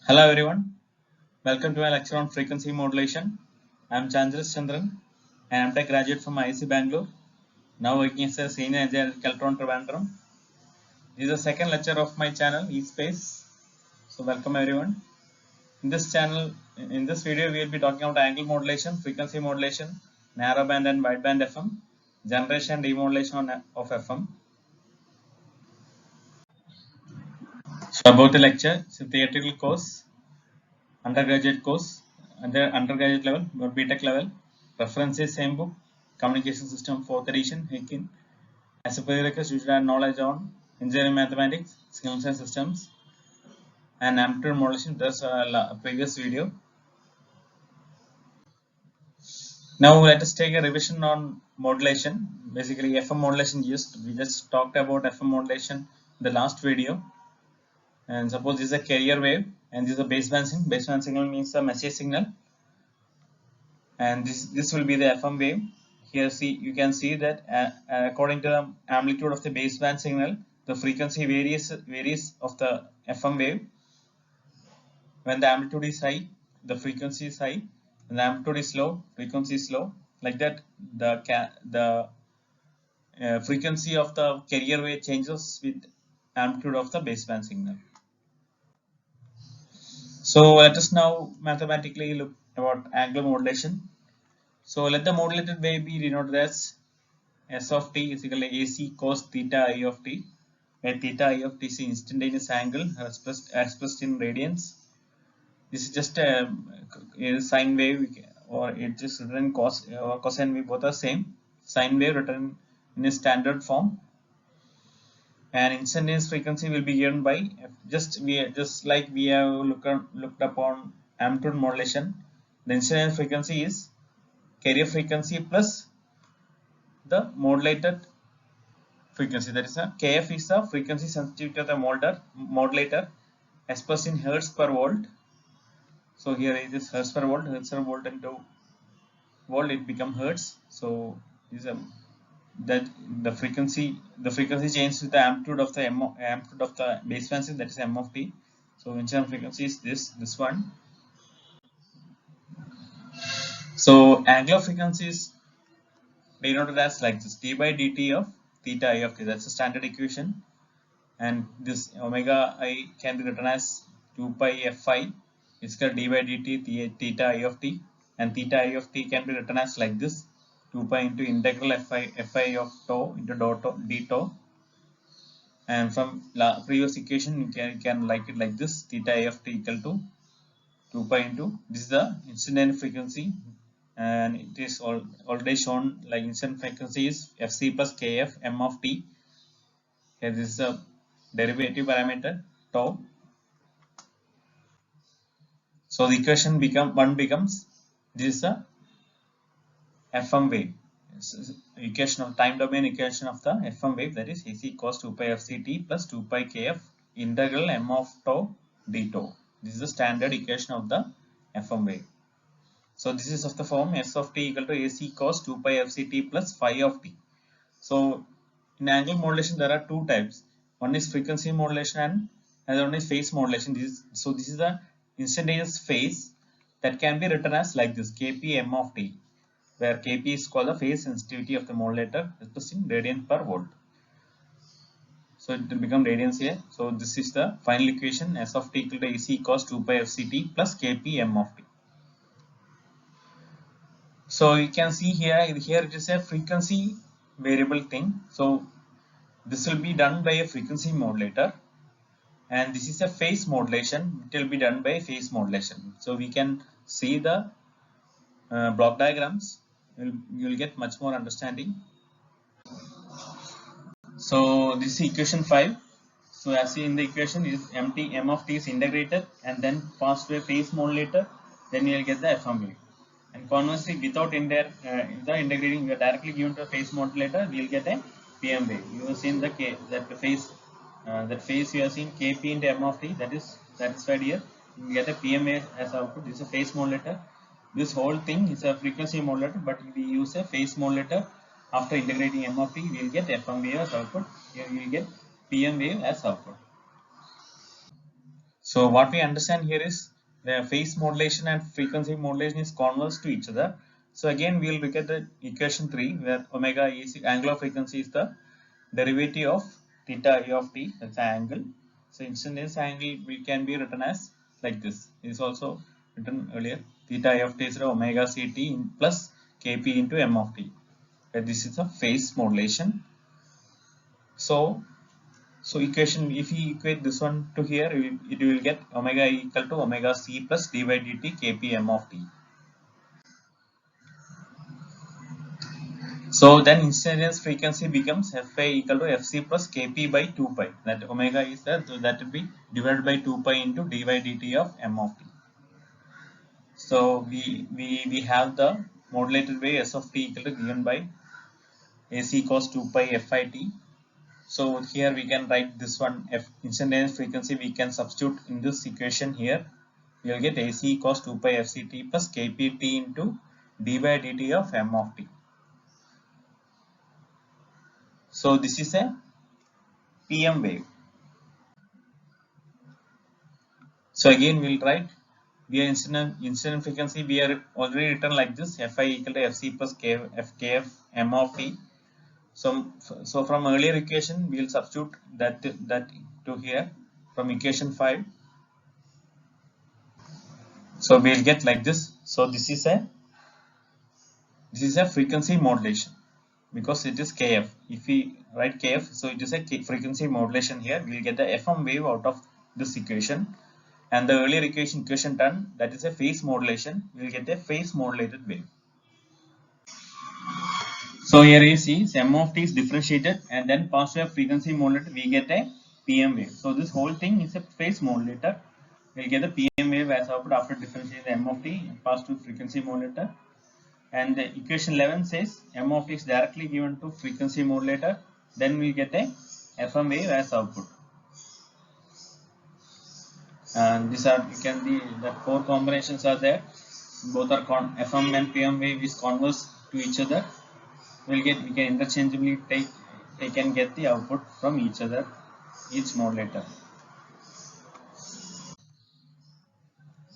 Hello everyone, welcome to my lecture on frequency modulation. I am Chandra Chandran and I am a graduate from IISc Bangalore, now working as a senior engineer at Caltron Trivandrum. This is the second lecture of my channel eSpace, so welcome everyone. In this channel, in this video we will be talking about angle modulation, frequency modulation, narrowband and wideband FM, generation and demodulation of FM. So about the lecture, it's a theoretical course, undergraduate course, undergraduate level or BTech level. Reference is same book, Communication System 4th edition, Haykin. As a prerequisite, you should have knowledge on engineering mathematics, signals and systems, and amplitude modulation. That's a previous video. Now let us take a revision on modulation. Basically, FM modulation we just talked about FM modulation in the last video. And suppose this is a carrier wave and this is a baseband signal. Baseband signal means a message signal. And this will be the FM wave. Here you can see that according to the amplitude of the baseband signal, the frequency varies of the FM wave. When the amplitude is high, the frequency is high. When the amplitude is low, frequency is low. Like that, the frequency of the carrier wave changes with amplitude of the baseband signal. So let us now mathematically look about angular modulation. So let the modulated wave be denoted as S of t is equal to AC cos theta I of t, where theta I of t is instantaneous angle expressed in radians. This is just a sine wave, or it is written in cos or cosine wave, both are same. Sine wave written in a standard form, and instantaneous frequency will be given by just like we have looked upon amplitude modulation. The instantaneous frequency is carrier frequency plus the modulated frequency, that is a kf is the frequency sensitivity of the modulator expressed in hertz per volt. So here it is hertz per volt into volt, it become hertz. So this is the frequency changes with the amplitude of the amplitude of the baseband signal, that is m of t. So incident frequency is this one. So angular frequency is denoted as like this, d by dt of theta I of t. That's a standard equation, and this omega I can be written as 2 pi fi is equal to d by dt theta I of t, and theta I of t can be written as like this, 2 pi into integral fi of tau into d tau, and from previous equation you can like it like this, theta I of t equal to 2 pi into, this is the incident frequency, and it is already shown like incident frequency is fc plus kf m of t. Here this is a derivative parameter tau. So the equation becomes this is a FM wave. Equation of time domain equation of the FM wave, that is AC cos 2 pi fct plus 2 pi kf integral m of tau d tau. This is the standard equation of the FM wave. So this is of the form S of t equal to AC cos 2 pi fct plus phi of t. So in angle modulation there are two types. One is frequency modulation and another one is phase modulation. This is the instantaneous phase that can be written as like this, Kp m of t, where Kp is called the phase sensitivity of the modulator expressed in radian per volt. So it will become radians here. So this is the final equation, S of t equal to AC cos 2 pi fct plus Kp m of t. So you can see here it is a frequency variable thing. So this will be done by a frequency modulator, and this is a phase modulation. It will be done by phase modulation. So we can see the block diagrams. You will get much more understanding. So this is equation 5. So as seen in the equation is m of t is integrated and then passed to a phase modulator, then you will get the FM wave. And conversely, without the integrating, you are directly given to a phase modulator, we will get a PM wave. You have seen that phase you have seen Kp into m of t, that is satisfied here. You get a PM wave as output. This is a phase modulator. This whole thing is a frequency modulator, but we use a phase modulator. After integrating m of t, we will get FM wave as output. Here we will get PM wave as output. So what we understand here is the phase modulation and frequency modulation is converse to each other. So again we will look at the equation 3 where omega is angular frequency is the derivative of theta e of t, that's an angle. So instantaneous angle we can be written as like this. It is also written earlier. Theta e of t is omega ct plus kp into m of t. This is a phase modulation. So equation, if we equate this one to here, it will get omega equal to omega c plus d by dt kp m of t. So then instantaneous frequency becomes Fa equal to Fc plus Kp by 2 pi. That omega is that will be divided by 2 pi into d by dt of m of t. So we have the modulated wave S of t equal to given by AC cos 2 pi Fit. So here we can write this one F instantaneous frequency, we can substitute in this equation here. We will get AC cos 2 pi Fct plus Kpt into d by dt of m of t. So this is a PM wave. So again we'll write via incident frequency, we are already written like this: Fi equal to Fc plus Fkf m of t. So from earlier equation we will substitute that to here from equation 5. So we will get like this. So this is a frequency modulation because it is Kf. If we write Kf, so it is a frequency modulation here. We will get the FM wave out of this equation. And the earlier equation 10, that is a phase modulation, we will get a phase modulated wave. So here you see m of t is differentiated and then passed to a frequency modulator, we get a PM wave. So this whole thing is a phase modulator. We will get the PM wave as output after differentiating the m of t passed to frequency modulator. And the equation 11 says m of t is directly given to frequency modulator, then we get a FM wave as output. And these are, you can see that 4 combinations are there. Both are FM and PM wave is converse to each other. We can interchangeably take and get the output from each other, each modulator.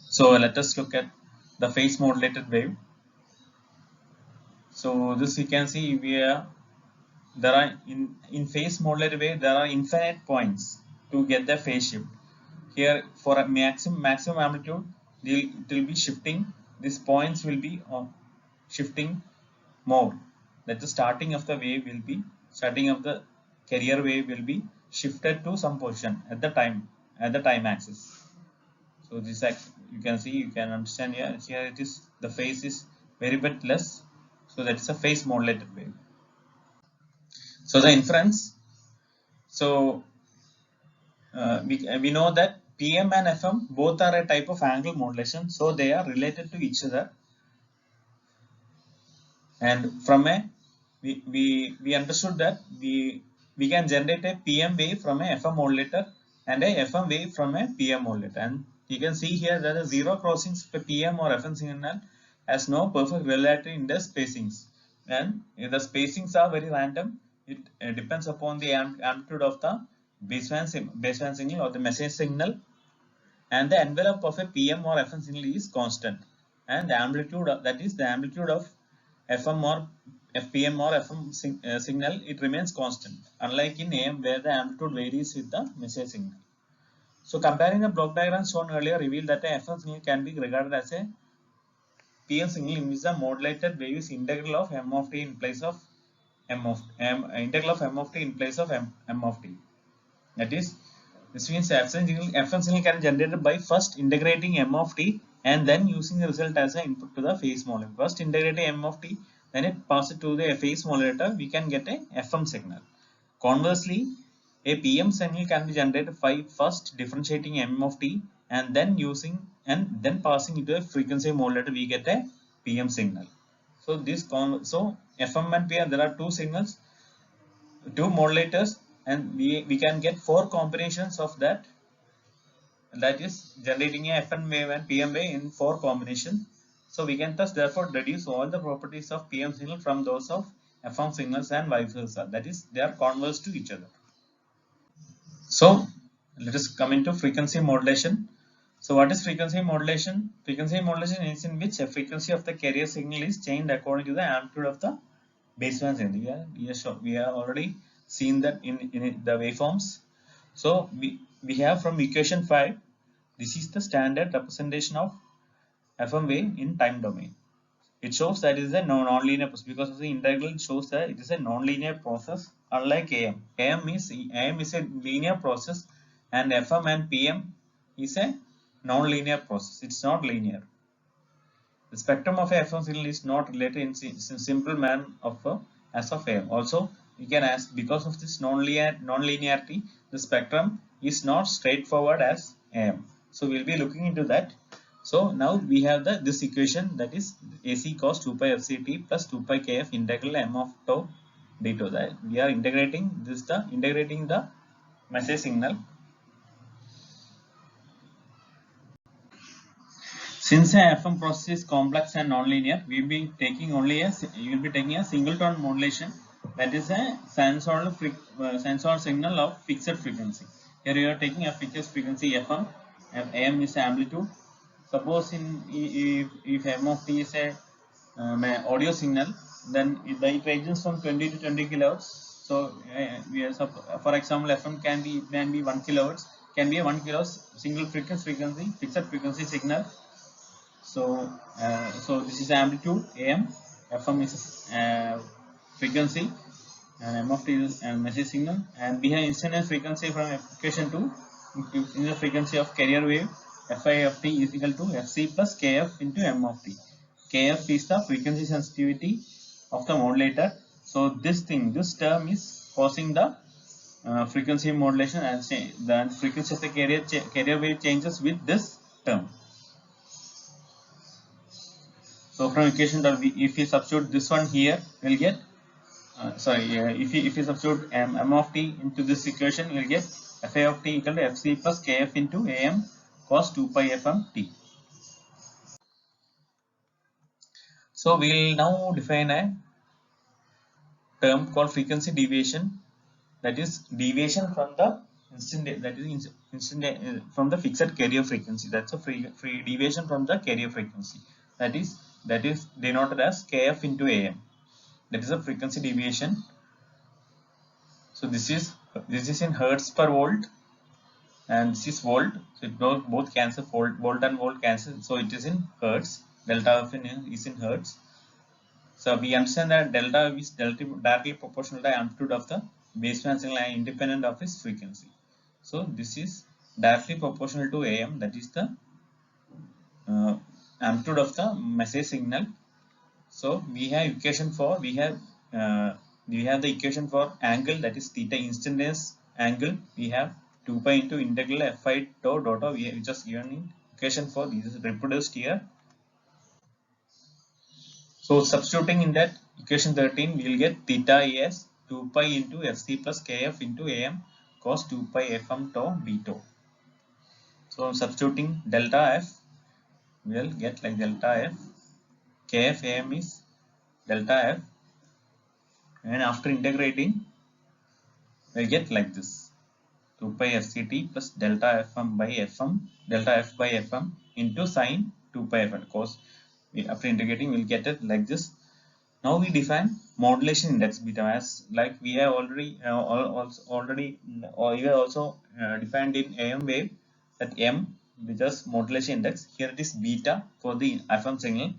So let us look at the phase modulated wave. So this you can see there are in phase modulated wave there are infinite points to get the phase shift. Here for a maximum amplitude it will be shifting. These points will be shifting more. That the starting of the carrier wave will be shifted to some position at the time axis. So this you can see, you can understand here. Here it is, the phase is very bit less. So that is a phase modulated wave. So the inference. So we know that PM and FM both are a type of angle modulation. So they are related to each other. And from a we understood that we can generate a PM wave from a FM modulator and a FM wave from a PM modulator. And you can see here that the zero crossings for PM or FM signal has no perfect relativity in the spacings. And if the spacings are very random, it depends upon the amplitude of the baseband signal or the message signal. And the envelope of a PM or FM signal is constant. And the amplitude that is the amplitude of FM or FPM or FM signal, it remains constant, unlike in AM where the amplitude varies with the message signal. So comparing the block diagram shown earlier revealed that a FM signal can be regarded as a PM signal in which the modulated wave is integral of m of t in place of integral of m of t in place of m of t. That is, this means FM signal can be generated by first integrating m of t and then using the result as an input to the phase modulator. First integrating m of t, then it passes to the phase modulator, we can get a FM signal. Conversely, a PM signal can be generated by first differentiating m of t and then passing into a frequency modulator, we get a PM signal. So FM and PM, there are two signals, two modulators, and we can get 4 combinations of that. That is generating a FM wave and PM wave in 4 combinations. So we can thus therefore deduce all the properties of PM signal from those of FM signals and vice versa. That is, they are converse to each other. So Let us come into frequency modulation. So what is frequency modulation? Frequency modulation is in which a frequency of the carrier signal is changed according to the amplitude of the baseband signal. We have already seen that in the waveforms. So we have from equation 5, this is the standard representation of FM wave in time domain. It shows that it is a non-linear process because of the integral. It shows that it is a non-linear process, unlike AM. AM is a linear process, and FM and PM is a non-linear process. It's not linear. The spectrum of a FM signal is not related in simple manner as of AM. Also, we can ask, because of this non-linearity, the spectrum is not straightforward as AM. So we'll be looking into that. So now we have this equation, that is AC cos 2 pi FCT plus 2 pi KF integral m of tau d tau. That we are integrating the message signal. Since a FM process is complex and non-linear, we will be taking a single tone modulation, that is a sinusoidal signal of fixed frequency. Here you are taking a fixed frequency FM, AM is amplitude. Suppose if M of T is a audio signal, then it ranges from 20 to 20 kilohertz. So for example, FM can be 1 kilohertz, can be a 1 kilohertz single frequency fixed frequency signal. So this is amplitude AM, FM is frequency, and M of T is message signal, and we have instantaneous frequency from equation 2, instantaneous frequency of carrier wave Fi of T is equal to Fc plus Kf into M of T. Kf is the frequency sensitivity of the modulator. So this term is causing the frequency modulation, and the frequency of the carrier wave changes with this term. So from equation that if we substitute this one here, we'll get if we substitute M of T into this equation, we'll get Fi of T equal to Fc plus Kf into Am cos 2 pi FM T. So we'll now define a term called frequency deviation, that is deviation from the from the fixed carrier frequency. That's a free deviation from the carrier frequency. That is denoted as Kf into Am. That is a frequency deviation. So this is in hertz per volt, and this is volt. So it both cancel, volt and volt cancel. So it is in hertz. Delta F is in hertz. So we understand that delta is directly proportional to the amplitude of the baseband signal and independent of its frequency. So this is directly proportional to Am. That is the amplitude of the message signal. So we have equation for we have the equation for angle, that is theta, instantaneous angle. We have 2 pi into integral Fi tau dot tau. We have just given in equation 4. This is reproduced here. So substituting in that equation 13, we will get theta as 2 pi into Fc plus Kf into Am cos 2 pi Fm tau d tau. So substituting delta F, we will get like delta F. Kf Am is delta F, and after integrating, we get like this: 2 pi Fct plus delta Fm by Fm, delta F by Fm into sine 2 pi Fm cos. After integrating, we'll get it like this. Now we define modulation index beta, as like we have already defined in AM wave, that M, which is modulation index. Here it is beta for the FM signal.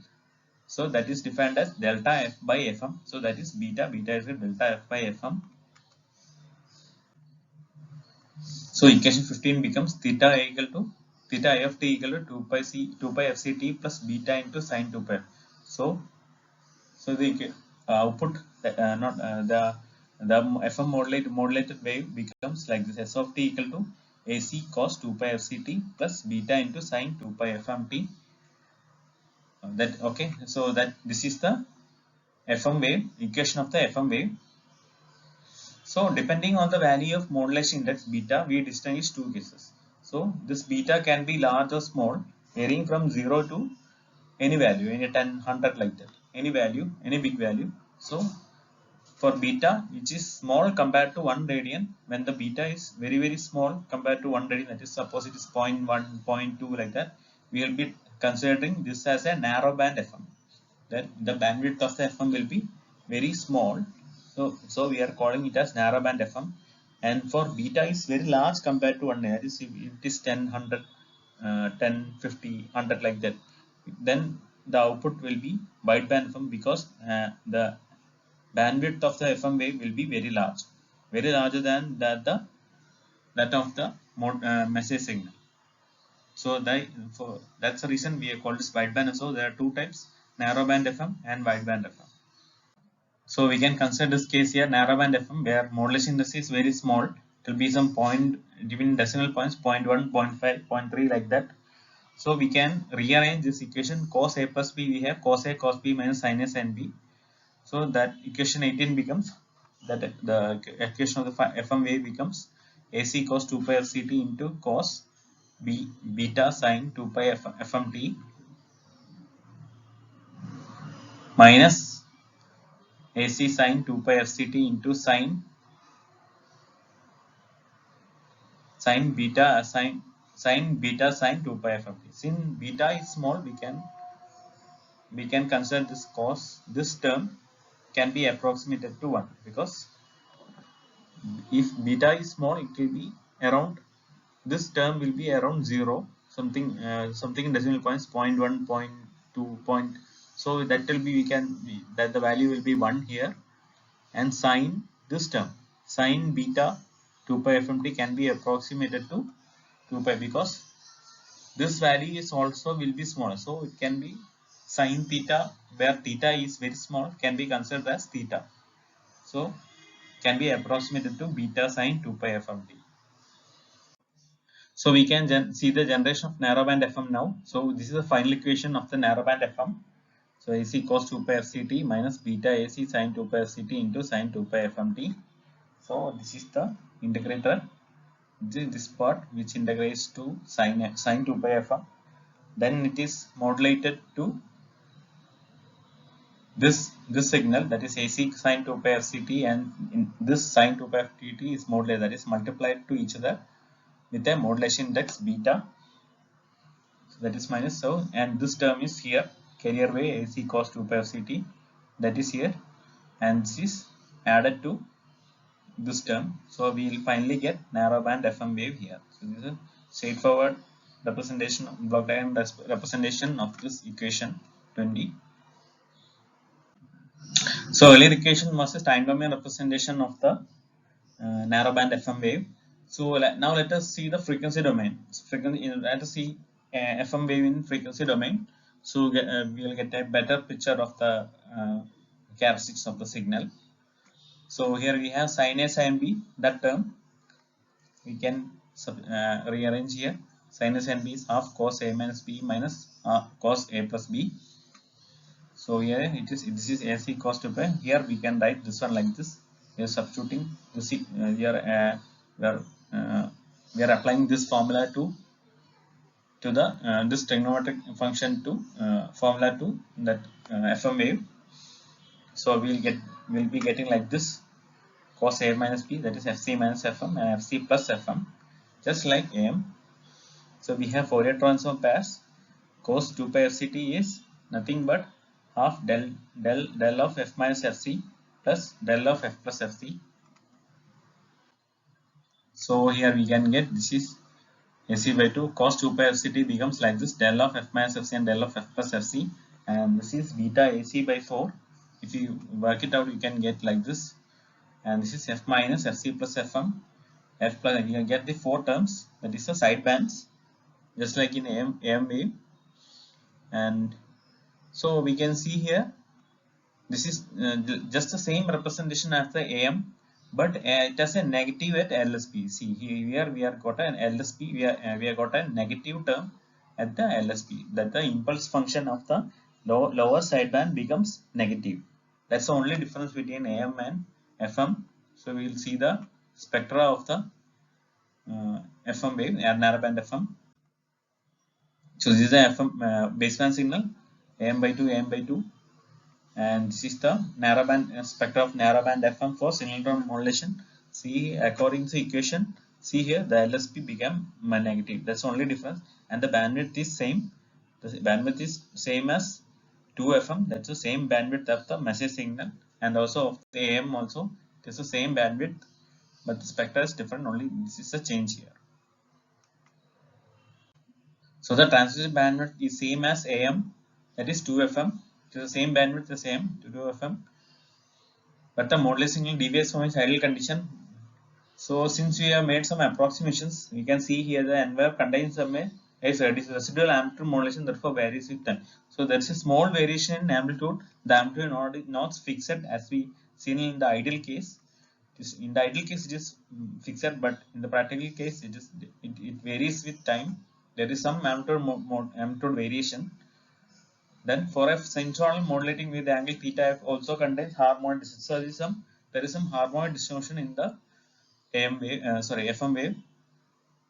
So that is defined as delta F by Fm. So that is beta is delta F by Fm. So equation 15 becomes theta I of t equal to 2 pi Fct plus beta into sine 2 pi. So the output, the FM modulated wave becomes like this: S of t equal to AC cos 2 pi Fct plus beta into sine 2 pi Fm t. So that this is the FM wave, equation of the FM wave. So depending on the value of modulation index beta, we distinguish two cases. So this beta can be large or small, varying from 0 to any value, any 10, 100, like that, any value, any big value. So for beta, which is small compared to 1 radian. When the beta is very small compared to 1 radian, that is suppose it is 0.1, 0.2 like that, we will be considering this as a narrow band FM. That the bandwidth of the FM will be very small. So we are calling it as narrow band FM. And for beta is very large compared to 1, that is if it is 10, 100, 10, 50, 100 like that, then the output will be wideband FM, because the bandwidth of the FM wave will be very large, very larger than that of the message signal. So that's the reason we have called this wideband. So there are two types: narrowband FM and wideband FM. So we can consider this case here, narrowband FM, where modulation intensity is very small. It will be some point given decimal points, 0.1, 0.5, 0.3 like that. So we can rearrange this equation: cos A plus B, we have cos A cos B minus sin A sin B. So that equation 18 becomes that the equation of the FM wave becomes AC cos 2 pi FCT into cos B beta sin 2 pi FMT minus AC sin 2 pi FCT into sin beta sin 2 pi FMT. Since beta is small, we can consider this term can be approximated to 1, because if beta is small, it will be around, this term will be around 0, something in decimal points, 0.1, 0.2, so that will be, that the value will be 1 here. And sin this term, sin beta 2 pi FMT, can be approximated to 2 pi, because this value is also will be smaller. So it can be sin theta, where theta is very small, can be considered as theta. So can be approximated to beta sin 2 pi FMT. So we can see the generation of narrowband FM now. So this is the final equation of the narrowband FM. So AC cos 2 pi FCT minus beta AC sin 2 pi FCT into sin 2 pi FMT. So this is the integrator. This part which integrates to sin 2 pi FM. Then it is modulated to this signal, that is AC sin 2 pi FCT, and in this sin 2 pi FCT is modulated, that is multiplied to each other with a modulation index beta. So that is minus. So and this term is here, carrier wave AC cos 2 pi FCT, that is here, and this is added to this term. So we will finally get narrowband FM wave here. So this is a straightforward representation, block diagram representation of this equation 20. So earlier equation was a time domain representation of the narrowband FM wave. So now let us see the frequency domain. Let us see FM wave in frequency domain. So we will get a better picture of the characteristics of the signal. So here we have sin A sin B, that term we can rearrange here. Sin A sin B is half cos A minus B minus cos A plus B. So here this is AC cos 2 pi. Here we can write this one like this. We are substituting this. We are applying this formula to the this trigonometric function to formula to that FM wave. So we'll be getting like this: cos A minus B, that is FC minus FM, and FC plus FM, just like AM. So we have Fourier transform pairs. Cos 2 pi FCT is nothing but half del of F minus FC plus del of F plus FC. So here we can get, this is AC by 2, cos 2 pi FCT becomes like this: del of F minus FC and del of F plus FC, and this is beta AC by 4. If you work it out, you can get like this, and this is F minus FC plus FM, F plus, and you can get the 4 terms, that is the side bands, just like in AM wave. And so we can see here, this is just the same representation as the AM, but it has a negative at LSB. See here we have got an LSB, we have got a negative term at the LSB, that the impulse function of the lower sideband becomes negative. That's the only difference between AM and FM. So we will see the spectra of the FM wave, narrowband FM. So this is the FM baseband signal, AM by 2, AM by 2. and this is the narrowband spectra of narrowband FM for signal modulation. See, according to equation, see here the LSP became negative. That's the only difference, and the bandwidth is same. The bandwidth is same as 2 FM. That's the same bandwidth of the message signal, and also of the AM also. It is the same bandwidth, but the spectra is different. Only this is a change here. So the transmission bandwidth is same as AM, that is 2 FM. It is the same bandwidth, the same 2 FM, but the modulation signal deviates from its ideal condition. So since we have made some approximations, we can see here the envelope contains some residual amplitude modulation, therefore varies with time. So there is a small variation in amplitude. The amplitude is not fixed as we seen in the ideal case. In the ideal case, it is fixed, but in the practical case, it varies with time. There is some amplitude variation. Then for a sinusoidal modulating with angle theta f also contains harmonic distortion. So there is some harmonic distortion in the AM wave, FM wave,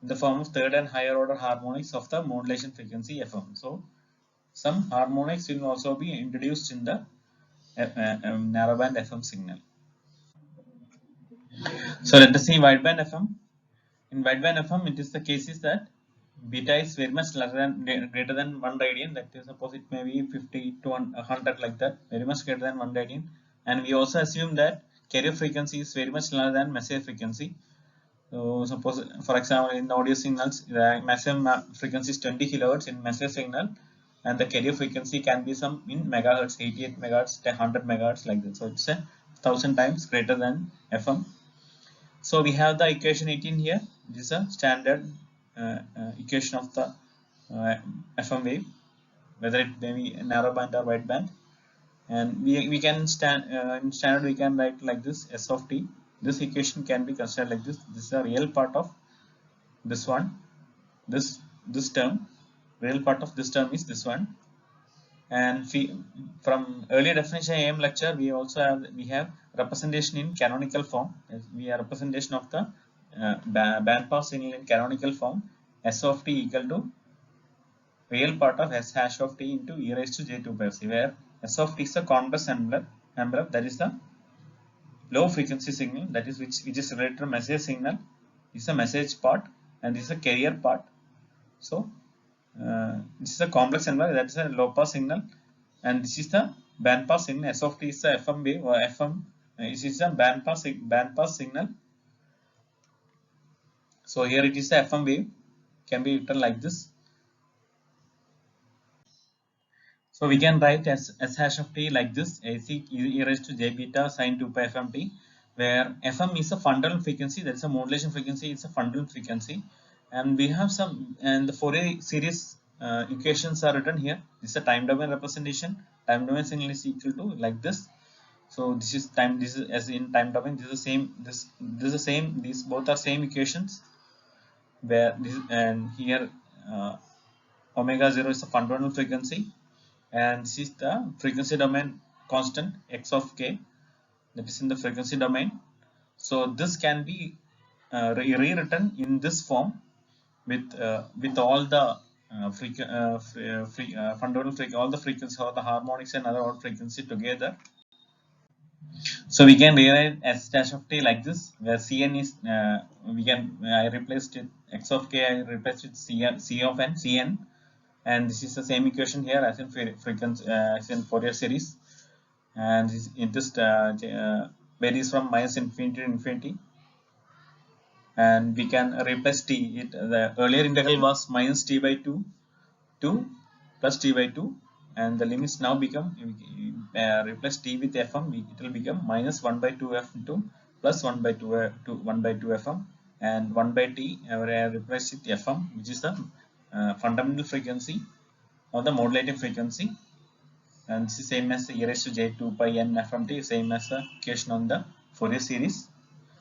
in the form of third and higher order harmonics of the modulation frequency FM. So some harmonics will also be introduced in the narrowband FM signal. So let us see wideband FM. In wideband FM, it is the case is that beta is very much greater than 1 radian. That is, suppose it may be 50 to 100 like that, very much greater than 1 radian. And we also assume that carrier frequency is very much larger than message frequency. So suppose, for example, in audio signals, the maximum frequency is 20 kilohertz in message signal, and the carrier frequency can be some in megahertz, 88 megahertz, 100 megahertz like that. So it's a 1000 times greater than FM. So we have the equation 18 here. This is a standard equation of the FM wave, whether it may be narrowband or wideband. And we can in standard we can write like this: S of t. This equation can be considered like this. This is a real part of this one. This term, real part of this term is this one. And from earlier definition AM lecture, we have representation in canonical form. We have representation of the band pass signal in canonical form. S of t equal to real part of S hash of t into e raised to j2 pi c, where S of t is a complex envelope, that is the low frequency signal, that is which is related to message signal. This is a message part, and this is a carrier part. So this is a complex envelope, that is a low pass signal, and this is the band pass signal. S of t is the FM wave, or FM. This is a band pass signal. So here it is the FM wave, can be written like this. So we can write as S hash of t like this: AC e raised to j beta sine 2 pi FM t, where FM is a fundamental frequency, that is a modulation frequency, it's a fundamental frequency. And we have some, and the Fourier series equations are written here. This is a time domain representation. Time domain signal is equal to like this. So this is time, this is as in time domain, this is the same, this is the same, these both are same equations, where this, and here omega 0 is a fundamental frequency, and this is the frequency domain constant x of k, that is in the frequency domain. So this can be rewritten in this form with all the fundamental all the frequency, or the harmonics and other all frequency together. So we can rewrite S dash of t like this, where Cn is I replaced it x of k, I replaced it C of n, Cn, and this is the same equation here as in frequency as in Fourier series, and it just varies from minus infinity to infinity, and we can replace t. The earlier integral was minus t by 2 to plus t by 2, and the limits now become, replace t with fm, it will become minus 1 by 2 f into plus 1 by 2 1 by 2 fm, and 1 by t replace with fm, which is the fundamental frequency or the modulating frequency, and this is same as e raised to j2 pi n fmt, same as the equation on the Fourier series.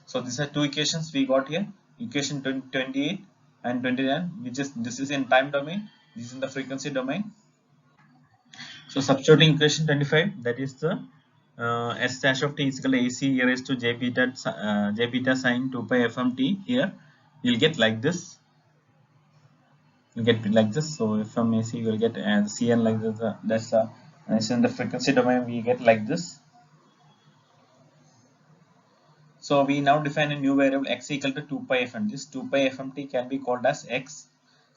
So these are two equations we got here, equation 28 and 29, which is, this is in time domain, this is in the frequency domain. So substituting equation 25, that is the S dash of t is equal to AC e raised to j beta sine 2 pi fmt. Here you'll get like this. You get like this. So from AC you will get Cn like this. That's the And so in the frequency domain we get like this. So we now define a new variable x equal to 2 pi fm. This 2 pi fmt can be called as x.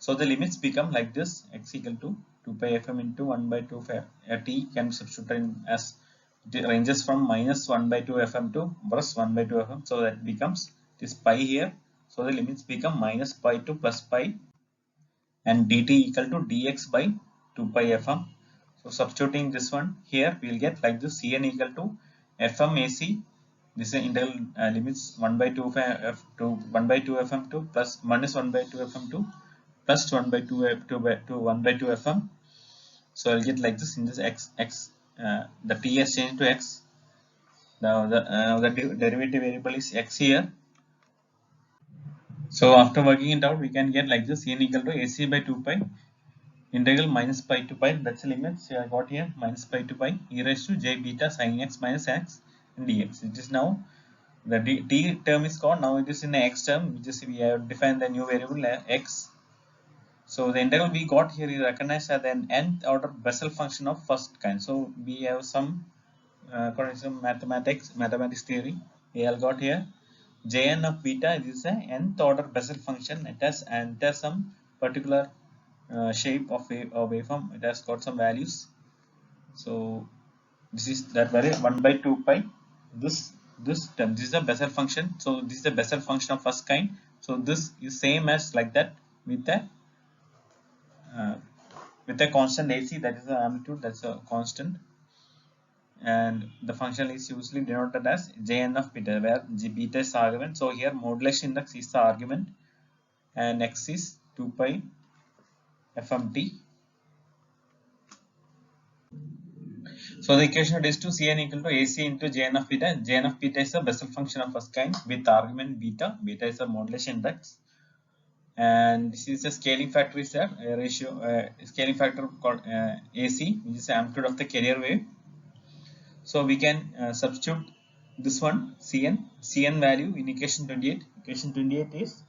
So the limits become like this: x equal to 2 pi fm into 1 by 2 t can be substituted in as it ranges from minus 1 by 2 fm to plus 1 by 2 fm. So that becomes this pi here. So the limits become minus pi to plus pi, and dt equal to dx by 2 pi fm. So substituting this one here, we will get like this: cn equal to fm ac. This is integral limits 1 by 2 f to 1 by 2 fm to plus minus 1 by 2 fm to plus 1 by 2 f to 1 by 2 fm. So I'll get like this in this x, the t has changed to x. Now the derivative variable is x here. So after working it out, we can get like this: cn equal to ac by 2 pi integral minus pi to pi, that's the limits I got here, minus pi to pi e raised to j beta sin x minus x and dx. It is now the t term is gone. Now it is in the x term, which is we have defined the new variable x. So the integral we got here is recognized as an nth order Bessel function of first kind. So we have some according to mathematics theory, we have got here Jn of beta is a nth order Bessel function. It has some particular shape of waveform. It has got some values. So this is that value 1 by 2 pi. This term, this is a Bessel function. So this is a Bessel function of first kind. So this is same as like that uh, with a constant AC, that is the amplitude, that's a constant, and the function is usually denoted as Jn of beta, where beta is argument. So here modulation index is the argument, and x is 2 pi fmt. So the equation is to Cn equal to AC into Jn of beta. Jn of beta is a Bessel function of first kind with argument beta. Beta is a modulation index, and this is a scaling factor is there, a ratio scaling factor called AC, which is the amplitude of the carrier wave. So we can substitute this one Cn value in equation 28. Equation 28 is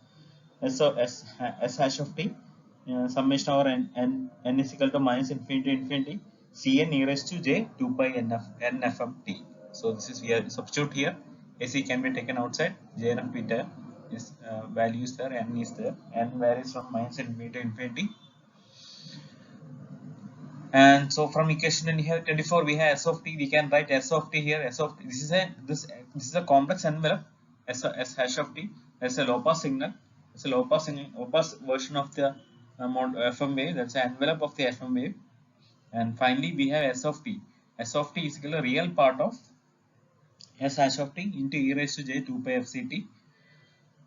S hash of t summation over n is equal to minus infinity to infinity Cn e raised to j 2 pi n fm t. So this is, we are substitute here. AC can be taken outside. Jn of beta is value is there, n is there, n varies from minus infinity to infinity. And so from equation in here 24 we have s of t. We can write s of t here. S of t, this is a complex envelope. S hash of t as a low pass signal. It's a low pass version of the FM wave. That's the envelope of the FM wave. And finally we have s of t. S of t is equal to real part of s hash of t into e raised to j 2 pi fct.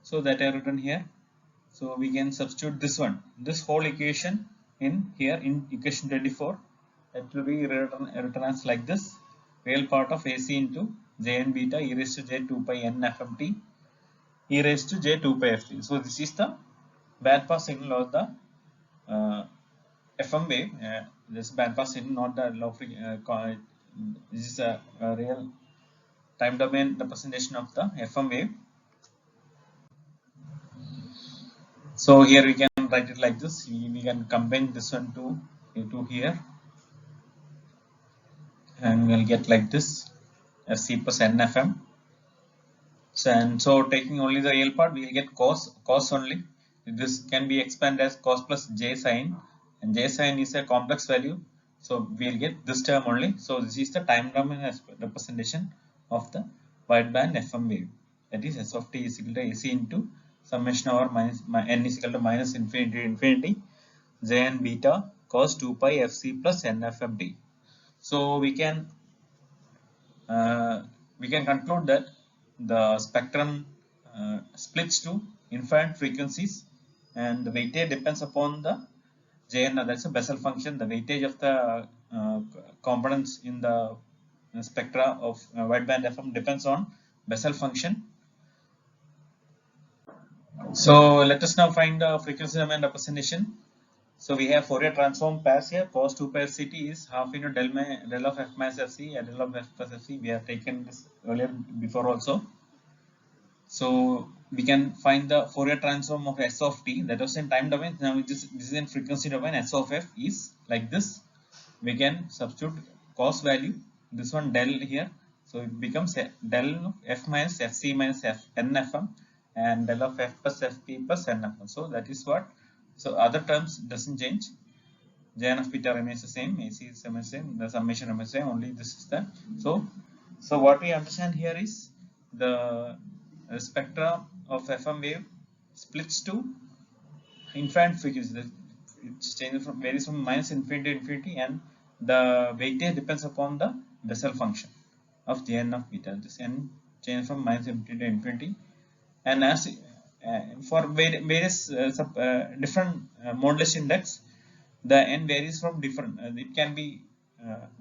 So that I have written here. So we can substitute this one, this whole equation in here in equation 24. That will be written as like this: real part of AC into j and beta e raised to j 2 pi n fmt e raised to j 2 pi ft. So this is the band pass signal of the FM wave. This band pass signal, not the low frequency. This is a real time domain representation of the FM wave. So here we can write it like this. We can combine this one to here, and we'll get like this as C plus NFM. So taking only the real part, we will get cos only. This can be expanded as cos plus j sine, and j sine is a complex value. So we'll get this term only. So this is the time domain representation of the wideband FM wave. That is s of t is equal to AC into summation over n is equal to minus infinity to infinity j and beta cos 2 pi fc plus nfmt. So we can conclude that the spectrum splits to infinite frequencies, and the weightage depends upon the jn. That's a Bessel function. The weightage of the components in the spectra of wideband FM depends on Bessel function. So let us now find the frequency domain representation. So we have Fourier transform pairs here. Cos 2 pi ct is half into del of f minus fc and del of f plus fc. We have taken this earlier before also. So we can find the Fourier transform of s of t. That was in time domain. Now this is in frequency domain. S of f is like this. We can substitute cos value, this one del here, so it becomes del of f minus fc minus f nfm and del of f plus fp plus nfm. So that is what. So other terms doesn't change. Jn of beta remains the same, AC is the same, the summation remains the same, only this is the. So what we understand here is the spectra of FM wave splits to infinite frequency. It changes from varies from minus infinity to infinity, and the weightage depends upon the Bessel function of Jn of beta. This n changes from minus infinity to infinity, and as for various different modulation index, the n varies from different. It can be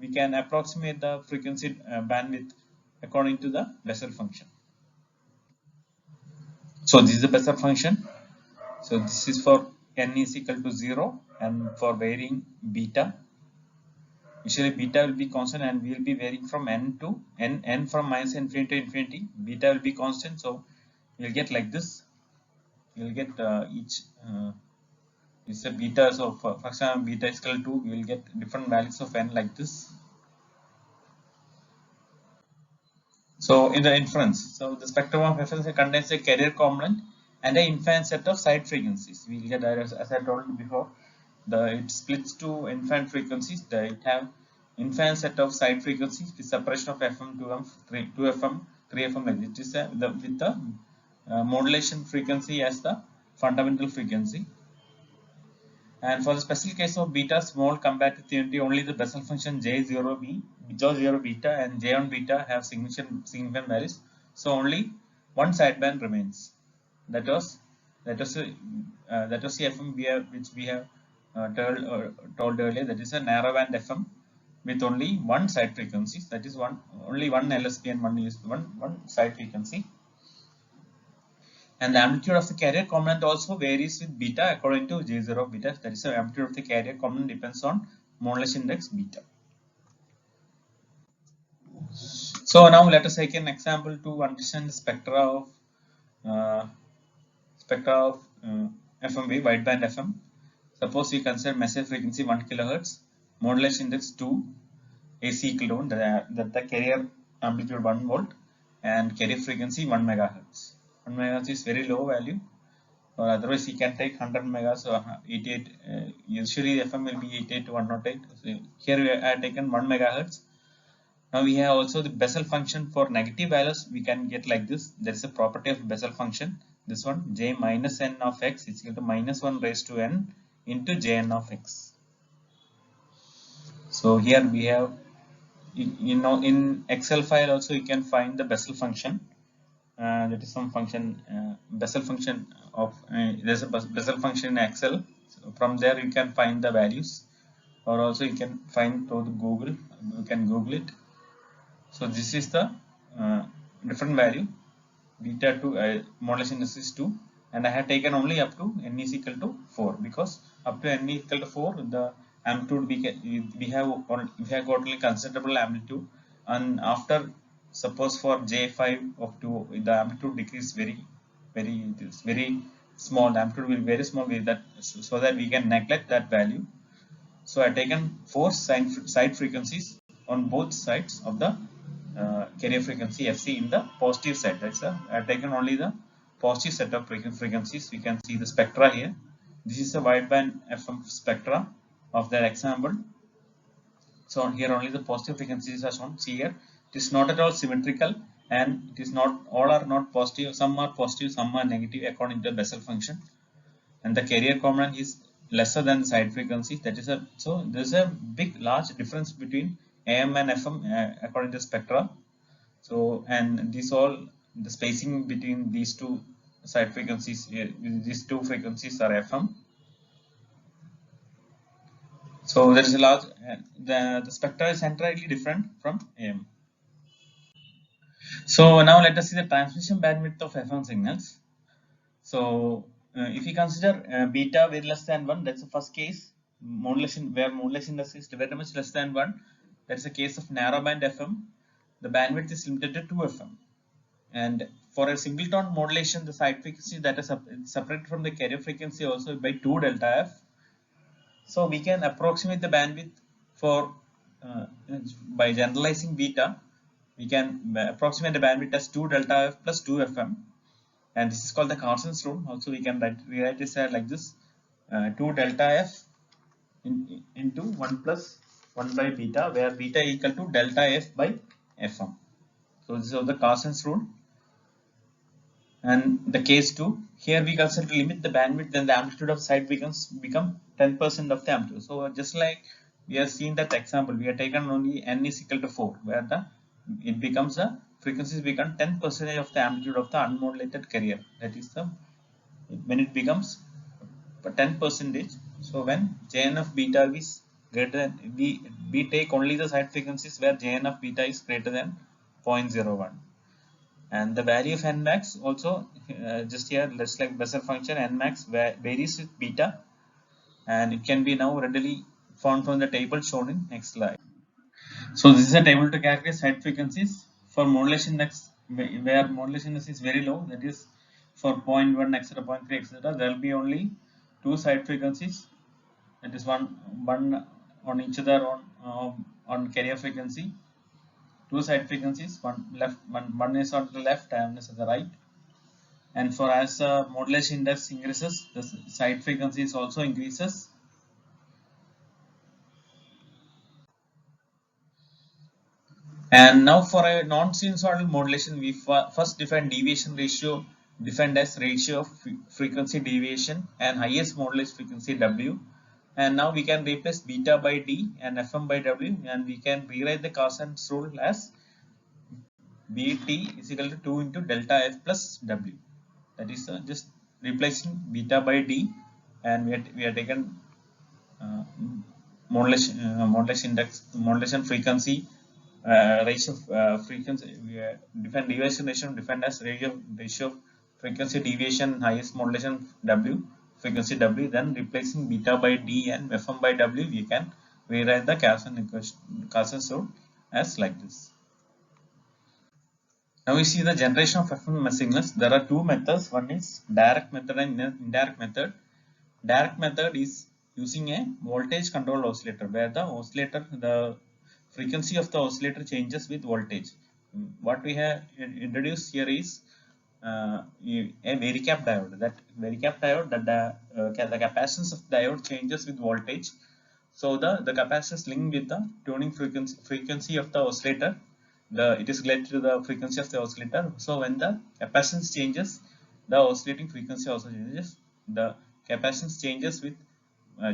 we can approximate the frequency bandwidth according to the Bessel function. So this is the Bessel function. So this is for n is equal to 0, and for varying beta. Usually beta will be constant and we will be varying from n to n from minus infinity to infinity. Beta will be constant, so you will get like this. You will get each is a beta. So for example, beta is equal to, we will get different values of n like this. So in the inference, so the spectrum of FSA contains a carrier component and an infinite set of side frequencies. We will get, as I told you before, it splits to infinite frequencies. It have infinite set of side frequencies with separation of FM, 2FM, 3FM. It is with the modulation frequency as the fundamental frequency. And for the special case of beta small compared to unity, only the Bessel function J0b, J0 beta and J1 beta have significant values. So only one sideband remains. That was the FM which we have told earlier. That is a narrowband FM with only one side frequency. That is only one LSP and one side frequency. And the amplitude of the carrier component also varies with beta according to J0 beta. That is, the amplitude of the carrier component depends on modulation index beta. So now let us take an example to understand the spectra of FM wave, wideband FM. Suppose we consider message frequency 1 kHz, modulation index 2, AC equal to 1, the carrier amplitude 1 volt, and carrier frequency 1 megahertz. 1 megahertz is very low value, or otherwise you can take 100 megahertz or 88. Usually FM will be 88 to 108. So here we have taken 1 megahertz. Now we have also the Bessel function for negative values. We can get like this. There is a property of Bessel function. This one, j minus n of x is equal to minus 1 raised to n into jn of x. So here we have, in Excel file also you can find the Bessel function. That is some function, Bessel function of there's a Bessel function in Excel. So from there you can find the values, or also you can find through the Google. You can Google it. So this is the different value. Beta 2 modulation index is 2, and I have taken only up to n is equal to 4, because up to n is equal to 4 the amplitude we have got only considerable amplitude, and after, suppose for J5 of 2 the amplitude decrease very small. The amplitude will be very small with that, so that we can neglect that value. So I have taken 4 side frequencies on both sides of the carrier frequency Fc in the positive side. That's I have taken only the positive set of frequencies. We can see the spectra here. This is a wideband FM spectra of that example. So here only the positive frequencies are shown. See here, it is not at all symmetrical, and it is not, all are not positive. Some are positive, some are negative according to the Bessel function, and the carrier component is lesser than side frequencies. That is so there is a large difference between AM and FM according to spectra. So, and these all, the spacing between these two side frequencies, these two frequencies are FM. So there is a large, the spectra is entirely different from AM. So now let us see the transmission bandwidth of FM signals. So if you consider beta very less than 1, that's the first case. Modulation, where modulation is very much less than 1, that's a case of narrowband FM. The bandwidth is limited to 2 FM. And for a singleton modulation, the side frequency that is separated from the carrier frequency also by 2 delta f. So we can approximate the bandwidth for by generalizing beta, we can approximate the bandwidth as 2 delta f plus 2 fm, and this is called the Carson's rule. Also, we can rewrite this like this: 2 delta f into 1 plus 1 by beta, where beta equal to delta f by fm. So this is the Carson's rule. And the case 2, here we consider to limit the bandwidth, then the amplitude of sight become 10% of the amplitude. So just like we have seen that example, we have taken only n is equal to 4, where the it becomes the frequencies become 10% of the amplitude of the unmodulated carrier. That is the when it becomes 10%. So when Jn of beta is greater than, we take only the side frequencies where Jn of beta is greater than 0.01. And the value of n max also, just here let's like Bessel function n max varies with beta, and it can be now readily found from the table shown in next slide. So this is a table to calculate side frequencies for modulation index, where modulation index is very low, that is for 0.1 etc, 0.3 etc, there will be only two side frequencies, that is one on each other on carrier frequency, two side frequencies, one is on the left and one is on the right. And for as modulation index increases, the side frequencies also increases. And now for a non-sinusoidal modulation, we first define deviation ratio, defined as ratio of frequency deviation and highest modulation frequency W. And now we can replace beta by D and Fm by W, and we can rewrite the Carson's rule as Bt is equal to 2 into delta F plus W. That is just replacing beta by D, and we are taken modulation index, modulation frequency, ratio of frequency, define deviation ratio defined as ratio of frequency deviation highest modulation W, frequency W. Then replacing beta by D and Fm by W, we can rewrite the Carson's rule as like this. Now we see the generation of FM signals. There are two methods. One is direct method and indirect method. Direct method is using a voltage controlled oscillator, where the frequency of the oscillator changes with voltage. What we have introduced here is a varicap diode. That varicap diode, the capacitance of the diode changes with voltage. So the capacitance linked with the tuning frequency of the oscillator. It is related to the frequency of the oscillator. So when the capacitance changes, the oscillating frequency also changes. The capacitance changes with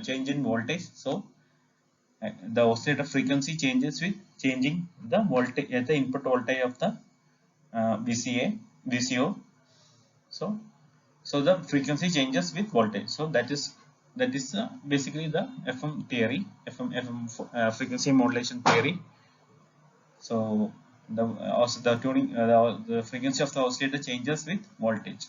change in voltage. So the oscillator frequency changes with changing the voltage at the input voltage of the VCO. So the frequency changes with voltage. So that is basically the FM theory, FM frequency modulation theory. So the tuning the frequency of the oscillator changes with voltage.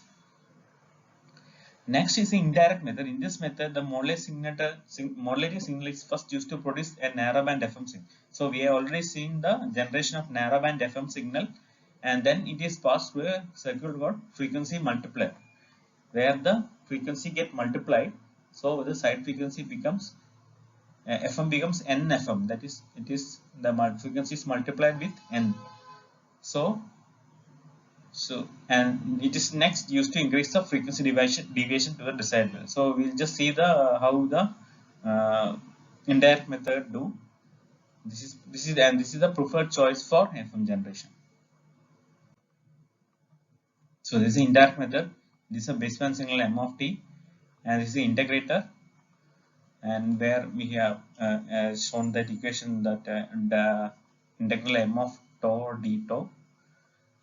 Next is the indirect method. In this method, the modulating signal is first used to produce a narrowband FM signal. So we have already seen the generation of narrowband FM signal, and then it is passed through a circuit called frequency multiplier, where the frequency get multiplied. So the side frequency becomes FM becomes n FM. That is, the frequency is multiplied with n. So and it is next used to increase the frequency deviation to the desired value. So we'll just see how the indirect method do. This is the preferred choice for FM generation. So this is the indirect method. This is a baseband signal M of t, and this is the integrator, and where we have shown that equation that the integral M of tau d tau.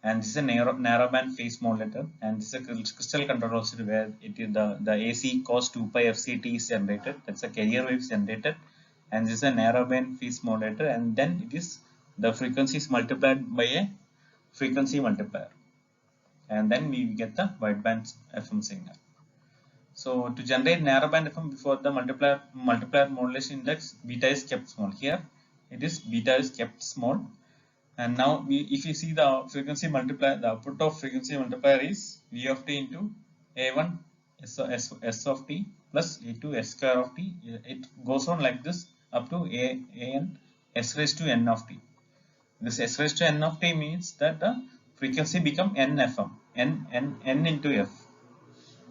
And this is a narrowband phase modulator, and this is a crystal control oscillator, where it is the AC cos 2 pi FCT is generated. That's a carrier wave generated, and this is a narrowband phase modulator, and then it is the frequency is multiplied by a frequency multiplier, and then we get the wideband FM signal. So to generate narrowband FM before the multiplier modulation index, beta is kept small. Here it is beta is kept small. And now if you see the frequency multiplier, the output of frequency multiplier is V of t into A1 S of t plus A2 S square of t. It goes on like this up to an s raised to n of t. This s raised to n of t means that the frequency become n fm, n into f,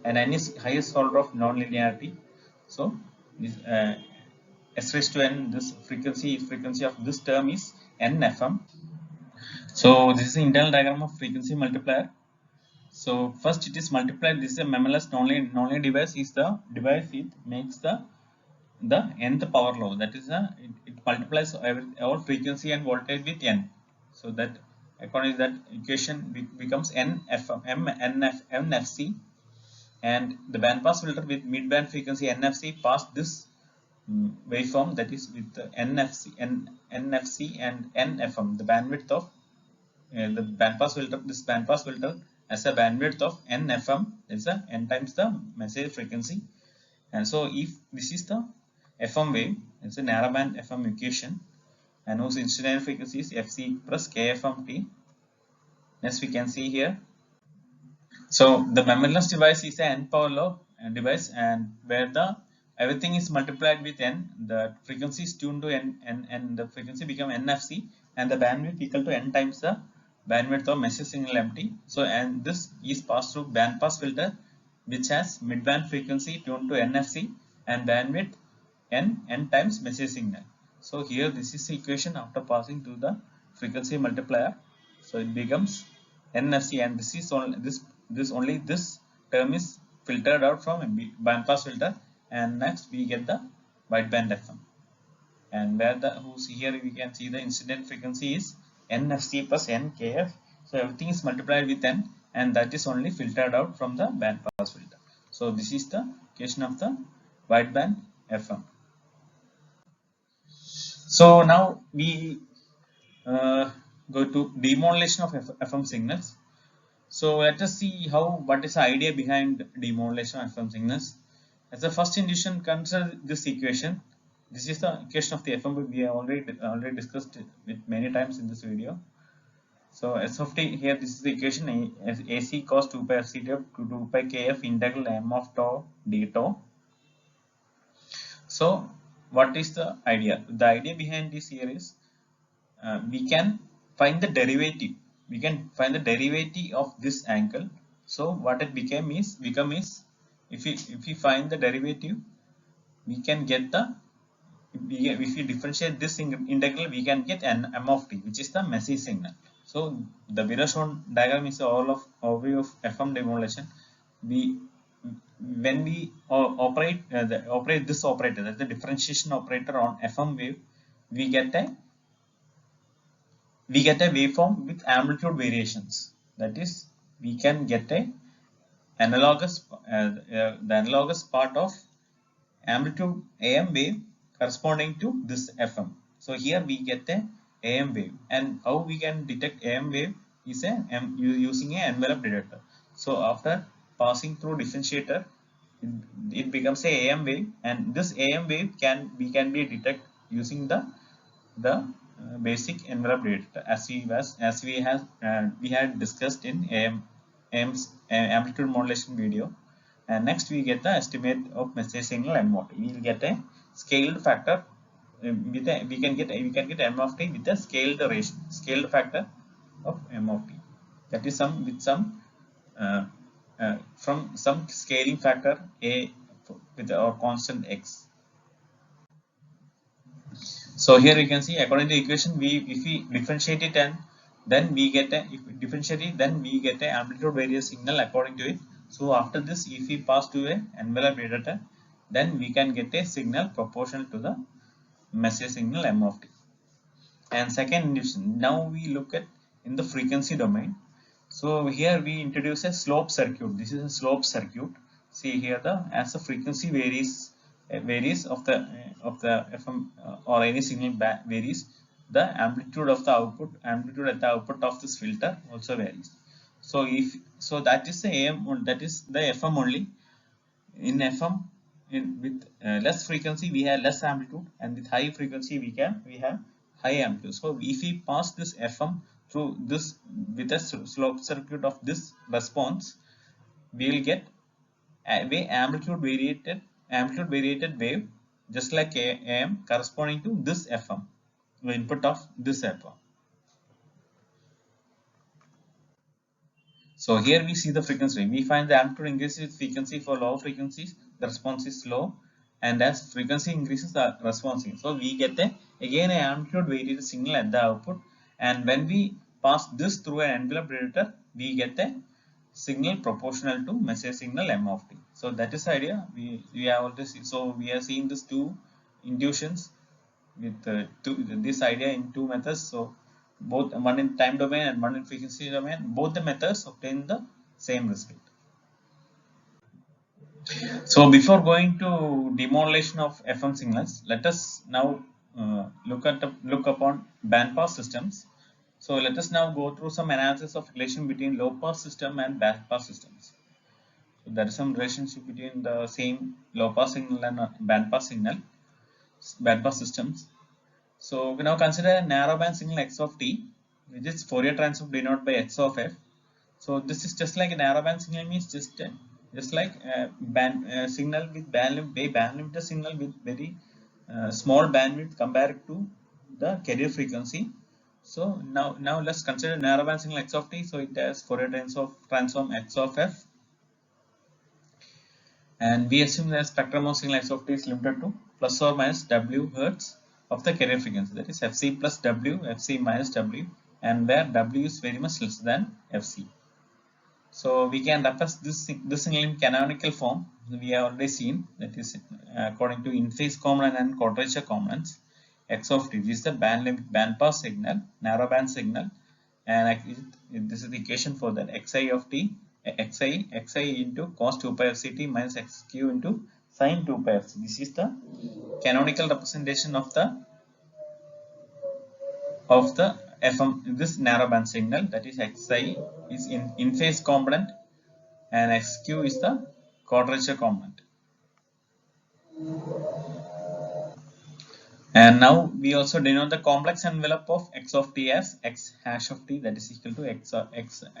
and n is highest order of nonlinearity. So this s raised to n, this frequency of this term is n fm. So this is the internal diagram of frequency multiplier. So first it is multiplied. This is a memoryless nonlinear device. Is the device it makes the nth power law. That is it multiplies all frequency and voltage with n. So that according to that equation becomes n f m n f n f c, and the bandpass filter with mid-band frequency NFC pass this waveform, that is with NFC and NFM, the bandwidth of the bandpass filter. This bandpass filter has a bandwidth of NFM, that is n times the message frequency. And so if this is the FM wave, it's a narrowband FM equation, and whose incident frequency is FC plus KFMT. As we can see here. So the memoryless device is an n power law device, and where the everything is multiplied with n, the frequency is tuned to n, and the frequency become NFC, and the bandwidth equal to n times the bandwidth of message signal empty. So and this is passed through bandpass filter, which has midband frequency tuned to NFC and bandwidth n times message signal. So here this is the equation after passing through the frequency multiplier. So it becomes NFC, and this is only this term is filtered out from a bandpass filter, and next we get the wideband FM, and where the whose here we can see the incident frequency is NFC plus NKF. So everything is multiplied with n, and that is only filtered out from the bandpass filter. So this is the equation of the wideband FM. So now we go to demodulation of FM signals. So let us see what is the idea behind demodulation of FM signals. As the first intuition, consider this equation. This is the equation of the FM wave. We have already discussed it many times in this video. So S of t here, this is the equation AC cos 2 pi FC to 2 pi KF integral m of tau d tau. So what is the idea? The idea behind this here is we can find the derivative. We can find the derivative of this angle. So what it become is if we find the derivative, we can get the if we differentiate this integral, we can get an m of t, which is the message signal. So the Virasone diagram is all of overview of FM demodulation. When we operate this operator, that's the differentiation operator on FM wave, we get a waveform with amplitude variations. That is, we can get a the analogous part of amplitude AM wave corresponding to this FM. So here we get a AM wave, and how we can detect AM wave is using an envelope detector. So after passing through differentiator, it becomes a AM wave, and this AM wave can be detected using the basic envelope detector, as we had discussed in AM's amplitude modulation video. And next we get the estimate of message signal m of t. We will get a scaled factor with we can get m of t with a scaled factor of m of t. That is from some scaling factor a with our constant x. So here you can see, according to the equation, if we differentiate it, and then we get a amplitude various signal according to it. So after this, if we pass to a envelope detector, then we can get a signal proportional to the message signal m of t. And second induction, now we look at in the frequency domain. So here we introduce a slope circuit. This is a slope circuit. See here, as the frequency varies of the FM or any signal varies, the amplitude at the output of this filter also varies. So that is the AM, that is the FM only. In FM, with less frequency we have less amplitude, and with high frequency we have high amplitude. So if we pass this FM through this with a slope circuit of this response, we will get a amplitude variated wave just like AM corresponding to this FM. the input of this waveform. So here we see the frequency. We find the amplitude increases with frequency. For low frequencies, the response is low, and as frequency increases, the response is. So we get again an amplitude weighted signal at the output, and when we pass this through an envelope detector, we get a signal proportional to message signal m of t. So that is the idea. We have already seen. So we are seeing these two intuitions with this idea in two methods. So both one in time domain and one in frequency domain, both the methods obtain the same result. So before going to demodulation of FM signals, let us now look upon band pass systems. So let us now go through some analysis of relation between low pass system and band pass systems. So there is some relationship between the same low pass signal and band pass systems. So we now consider a narrowband signal x of t, which is Fourier transform denoted by x of f. So this is just like a narrowband signal, means just like a band signal with bandwidth signal with very small bandwidth compared to the carrier frequency. So now let's consider narrowband signal x of t. So it has Fourier transform x of f, and we assume that spectrum of signal x of t is limited to plus or minus w hertz of the carrier frequency, that is fc plus w, fc minus w, and where w is very much less than fc. So we can represent this signal in canonical form. We have already seen, that is according to in-phase component and quadrature components. X of t, this is the band pass signal, narrow band signal, and this is the equation for that. Xi of t, xi into cos 2 pi f ct minus xq into sin 2 pi f c. This is the canonical representation of the FM, this narrow band signal, that is xi is in phase component and xq is the quadrature component. And now we also denote the complex envelope of x of t as x hash of t, that is equal to x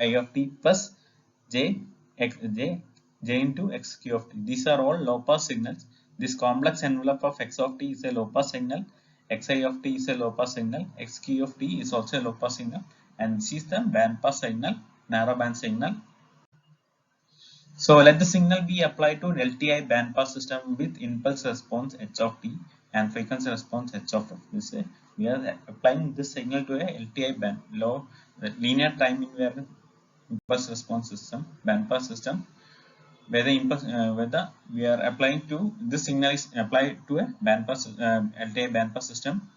I of t plus j into xq of t. These are all low pass signals. This complex envelope of x of t is a low pass signal, xi of t is a low pass signal, xq of t is also a low pass signal, and this is the band pass signal, narrow band signal. So let the signal be applied to an LTI bandpass system with impulse response h of t and frequency response h of f. We are applying this signal to a LTI linear time invariant impulse response system, bandpass system, where we are applying to this signal is applied to a LTI bandpass system.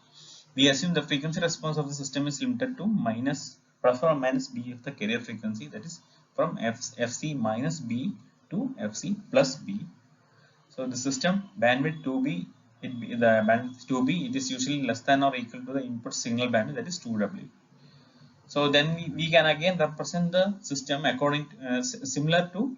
We assume the frequency response of the system is limited to plus or minus b of the carrier frequency, that is from fc minus b to fc plus b. So the system bandwidth 2b, the bandwidth 2b, it is usually less than or equal to the input signal bandwidth, that is 2w. So then we can again represent the system according to, similar to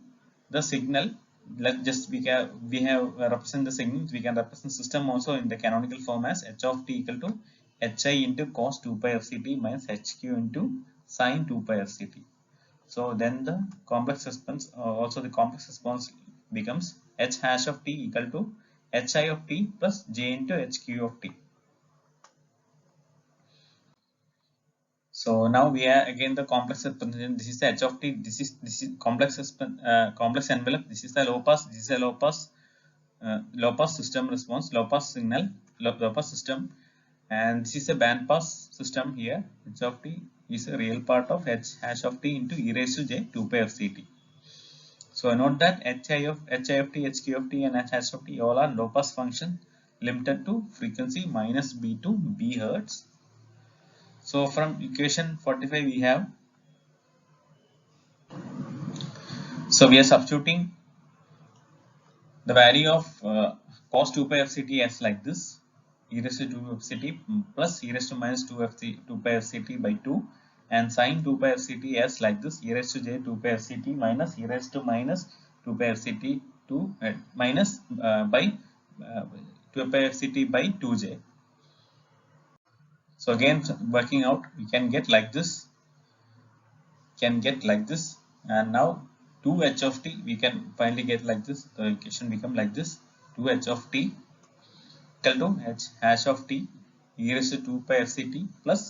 the signal. We have represent the signals. We can represent system also in the canonical form as h of t equal to hi into cos 2 pi f ct minus hq into sin 2 pi f ct. So then the complex response, also the complex response becomes h hash of t equal to hi of t plus j into hq of t. So now we have again the complex representation. This is the h of t. This is complex envelope. This is the low pass. This is a low pass system response, low pass signal, low pass system, and this is a band pass system here. H of t is a real part of h hash of t into e raised to j 2 pi f ct. So note that hi of t, hq of t, and h hash of t all are low pass function limited to frequency minus b to b hertz. So from equation 45 we have, so we are substituting the value of cos 2 pi f ct as like this, e raised to 2 f ct plus e raised to minus 2 pi f ct by 2, and sin 2 pi f ct as like this, e raised to j 2 pi f ct minus e raised to minus 2 pi f ct minus by 2 pi f ct by 2j. So again working out, we can get like this, and now 2h of t we can finally get like this. The equation become like this: 2h of t equal to h hash of t e raised to 2 pi fct plus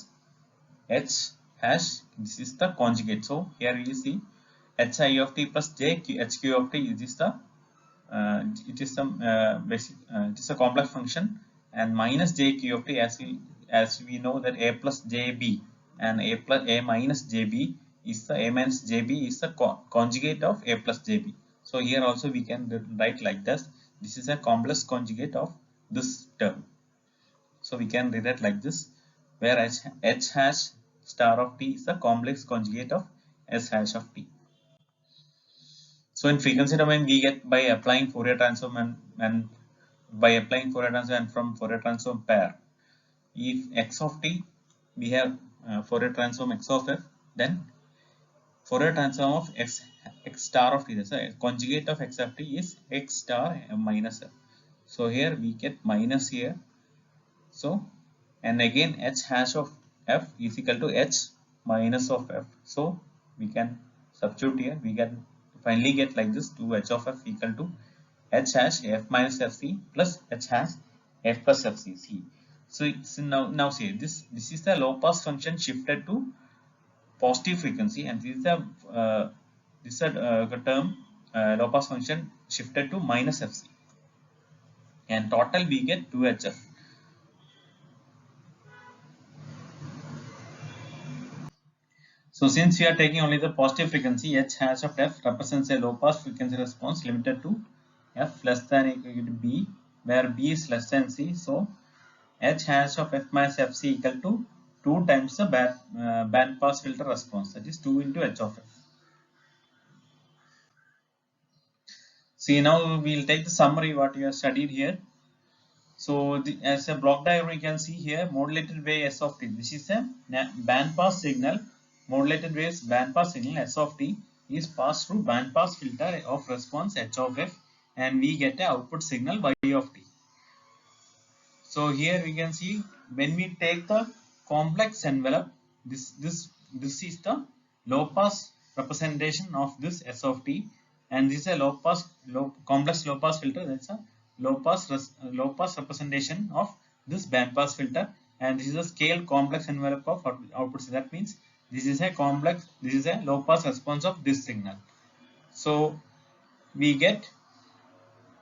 h hash, this is the conjugate. So here we see hi of t plus j hq of t, it is the it is some basic it is a complex function, and minus jq of t, as we know that a plus jb and a minus jb is the a minus jb is the conjugate of a plus jb. So here also we can write like this. This is a complex conjugate of this term. So we can rewrite like this, where h hash star of t is the complex conjugate of s hash of t. So in frequency domain, we get by applying Fourier transform and by applying Fourier transform and from Fourier transform pair. If x of t, we have Fourier transform x of f, then Fourier transform of x star of t. So conjugate of x of t is x star minus f. So here we get minus here. So and again h hash of f is equal to h minus of f. So we can substitute here. We can finally get like this, 2h of f equal to h hash f minus fc plus h hash f plus fc. So it's now see this is the low pass function shifted to positive frequency, and this is a term low pass function shifted to minus fc, and total we get 2hf. So since we are taking only the positive frequency, h hash of f represents a low pass frequency response limited to f less than or equal to b, where b is less than c. So h hash of f minus fc equal to 2 times the band pass filter response, that is 2 into h of f. See, now we will take the summary what you have studied here. So as a block diagram you can see here, modulated wave s of t, this is a band pass signal. Modulated waves band pass signal s of t is passed through band pass filter of response h of f, and we get a output signal y of t. So here we can see, when we take the complex envelope, this is the low pass representation of this s of t, and this is a complex low pass filter. That's a low pass representation of this band pass filter, and this is a scaled complex envelope of outputs. That means this is a low pass response of this signal. So we get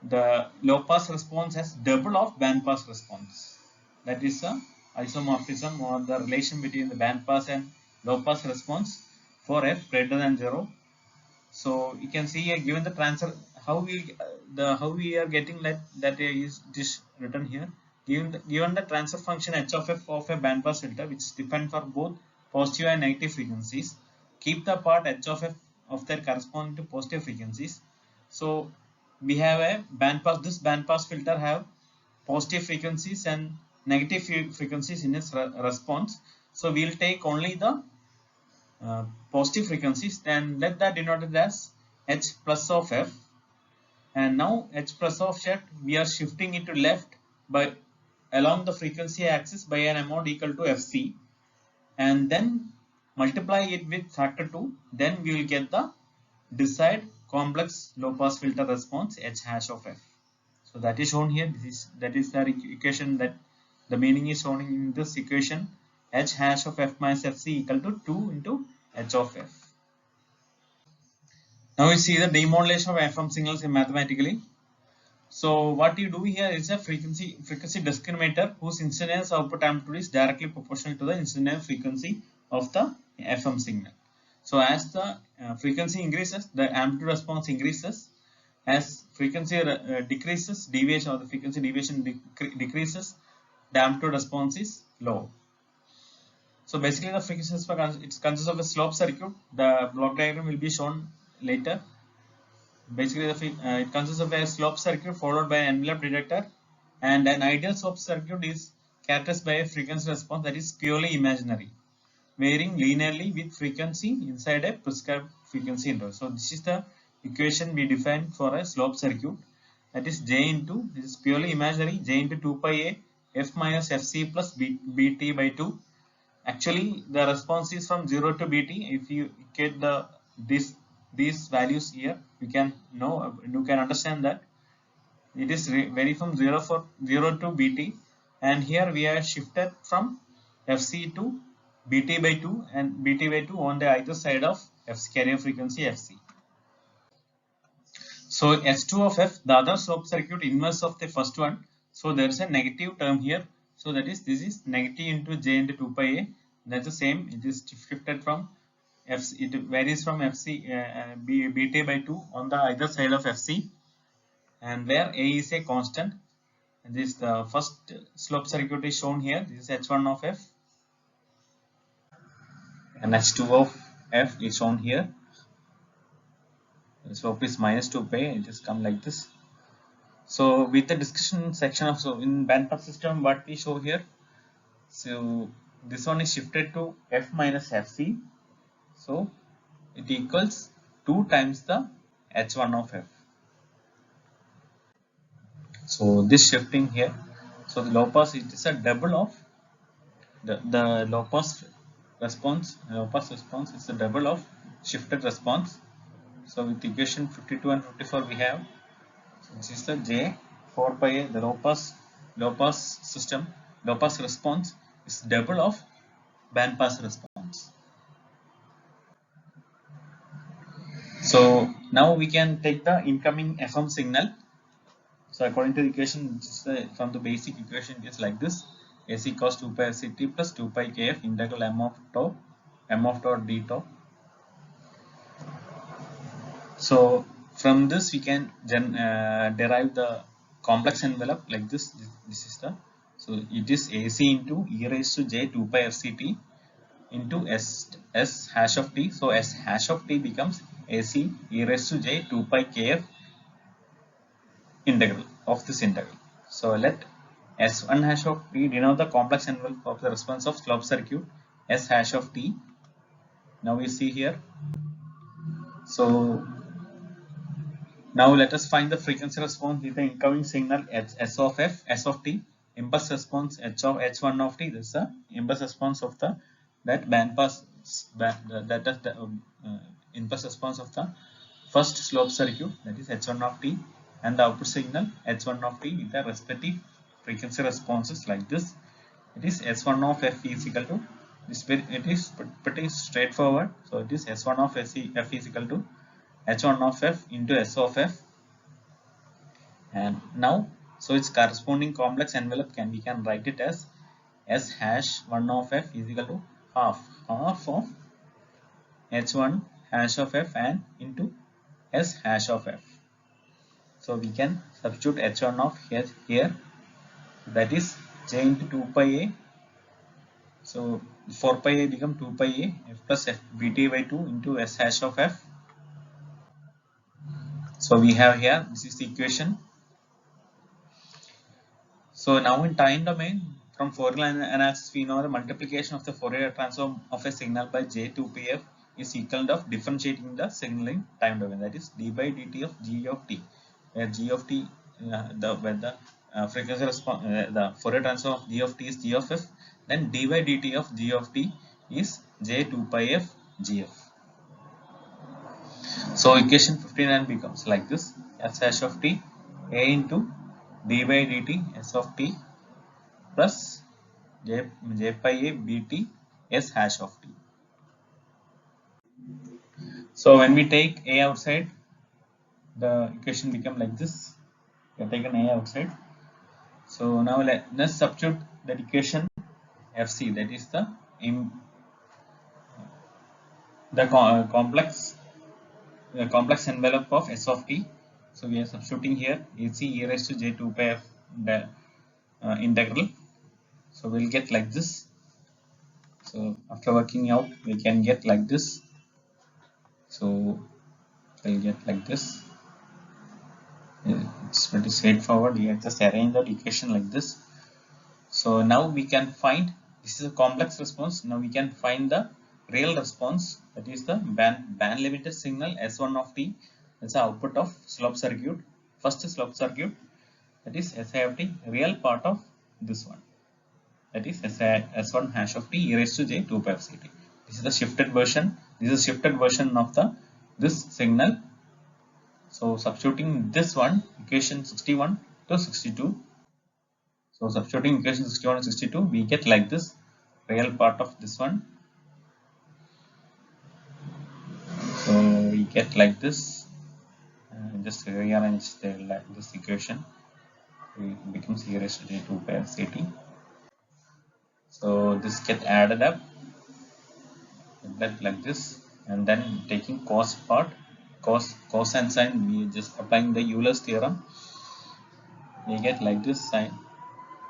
the low pass response has double of band pass response. That is the isomorphism, or the relation between the band pass and low pass response for f greater than 0. So you can see here, given the transfer, how we are getting that is this written here. Given the transfer function h of f of a band pass filter, which is defined for both positive and negative frequencies, keep the part h of f of their corresponding to positive frequencies. So we have a band pass. This band pass filter have positive frequencies and negative frequencies in its response. So we will take only the positive frequencies, and let that denoted as h plus of f. And now h plus of f, we are shifting it to left by along the frequency axis by an amount equal to fc, and then multiply it with factor 2. Then we will get the desired complex low pass filter response h hash of f. So that is shown here. That is the equation, that the meaning is shown in this equation. H hash of f minus fc equal to 2 into h of f. Now we see the demodulation of FM signals mathematically. So what you do here is a frequency discriminator whose instantaneous output amplitude is directly proportional to the instantaneous frequency of the FM signal. So as the frequency increases, the amplitude response increases. As frequency decreases, deviation, or the frequency deviation decreases, the amplitude response is low. So basically the frequency response, it consists of a slope circuit. The block diagram will be shown later. Basically it consists of a slope circuit followed by an envelope detector, and an ideal slope circuit is characterized by a frequency response that is purely imaginary, varying linearly with frequency inside a prescribed frequency interval. So this is the equation we define for a slope circuit, that is j into, this is purely imaginary, j into 2 pi a f minus fc plus bt by 2. Actually the response is from 0 to bt. If you get these values here, you can understand that it is vary from 0 to bt. and here we are shifted from Fc to Bt by 2 and Bt by 2 on the either side of Fc carrier frequency Fc. So S2 of F, the other slope circuit inverse of the first one. So there is a negative term here. So that is, this is negative into J into 2 pi A. That's the same. It is shifted from Fc. It varies from Fc Bt by 2 on the either side of Fc, and where A is a constant. This the first slope circuit is shown here. This is H1 of F, and H2 of F is shown here. The slope is minus 2 pi. It is come like this. So with the discussion section of, so in bandpass system, what we show here, so this one is shifted to F minus Fc, so it equals 2 times the H1 of F. So this shifting here, so the low pass, it is a double of the low pass response. Low pass response is a double of shifted response. So with equation 52 and 54 we have, so this is the J 4 pi A, the low pass system, low pass response is double of band pass response. So now we can take the incoming FM signal. So according to the equation, from the basic equation, it is like this: AC cos 2 pi Ct plus 2 pi kf integral m of tau d tau. So from this we can derive the complex envelope like this. This is the, so it is AC into e raised to j 2 pi fct into s hash of t. So s hash of t becomes AC e raised to j 2 pi kf integral of this integral. So let s1 hash of t denote the complex envelope of the response of slope circuit s hash of t. Now we see here. So now let us find the frequency response with the incoming signal S of F, S of t, impulse response H of H1 of t. This is the impulse response of the that band pass that is the impulse response of the first slope circuit, that is H1 of t, and the output signal H1 of t with the respective frequency responses like this. It is S1 of F is equal to this. It is pretty straightforward. So it is S1 of F is equal to H1 of F into S of F, and now so its corresponding complex envelope we can write it as S hash 1 of F is equal to half of H1 hash of F and into S hash of F. So we can substitute H1 of here, that is J into 2 pi A. So 4 pi A become 2 pi A F plus F Bt by 2 into S hash of F. So we have here, this is the equation. So now in time domain, from Fourier analysis, we know the multiplication of the Fourier transform of a signal by J2pf is equal to differentiating the signal in time domain, that is d by dt of g of t, where g of t, the frequency response, the Fourier transform of g of t is g of f, then d by dt of g of t is j2πf gf. So equation 59 becomes like this: s hash of t a into d by dt s of t plus j pi a bt s hash of t. So when we take a outside, the equation become like this. We have taken a outside. So now let's substitute that equation fc, that is the complex envelope of s of t. So we are substituting here ac e raised to j 2 pi f integral. So we'll get like this. So after working out, we can get like this. So we'll get like this. It's pretty straightforward. You just arrange the equation like this. So now we can find, this is a complex response. Now we can find the real response, that is the band limited signal S1 of t. That's the output of slope circuit, first slope circuit, that is Si of t, real part of this one, that is S1 hash of t e raised to j 2 pi f ct. This is the shifted version. This is a shifted version of this signal. So substituting this one, equation 61 to 62. So substituting equation 61 and 62, we get like this real part of this one. So we get like this. Just rearrange this equation. It becomes e raised to 2 pi ct. So this get added up like this, and then taking cos part, cos and sine, we just applying the Euler's theorem. We get like this sine,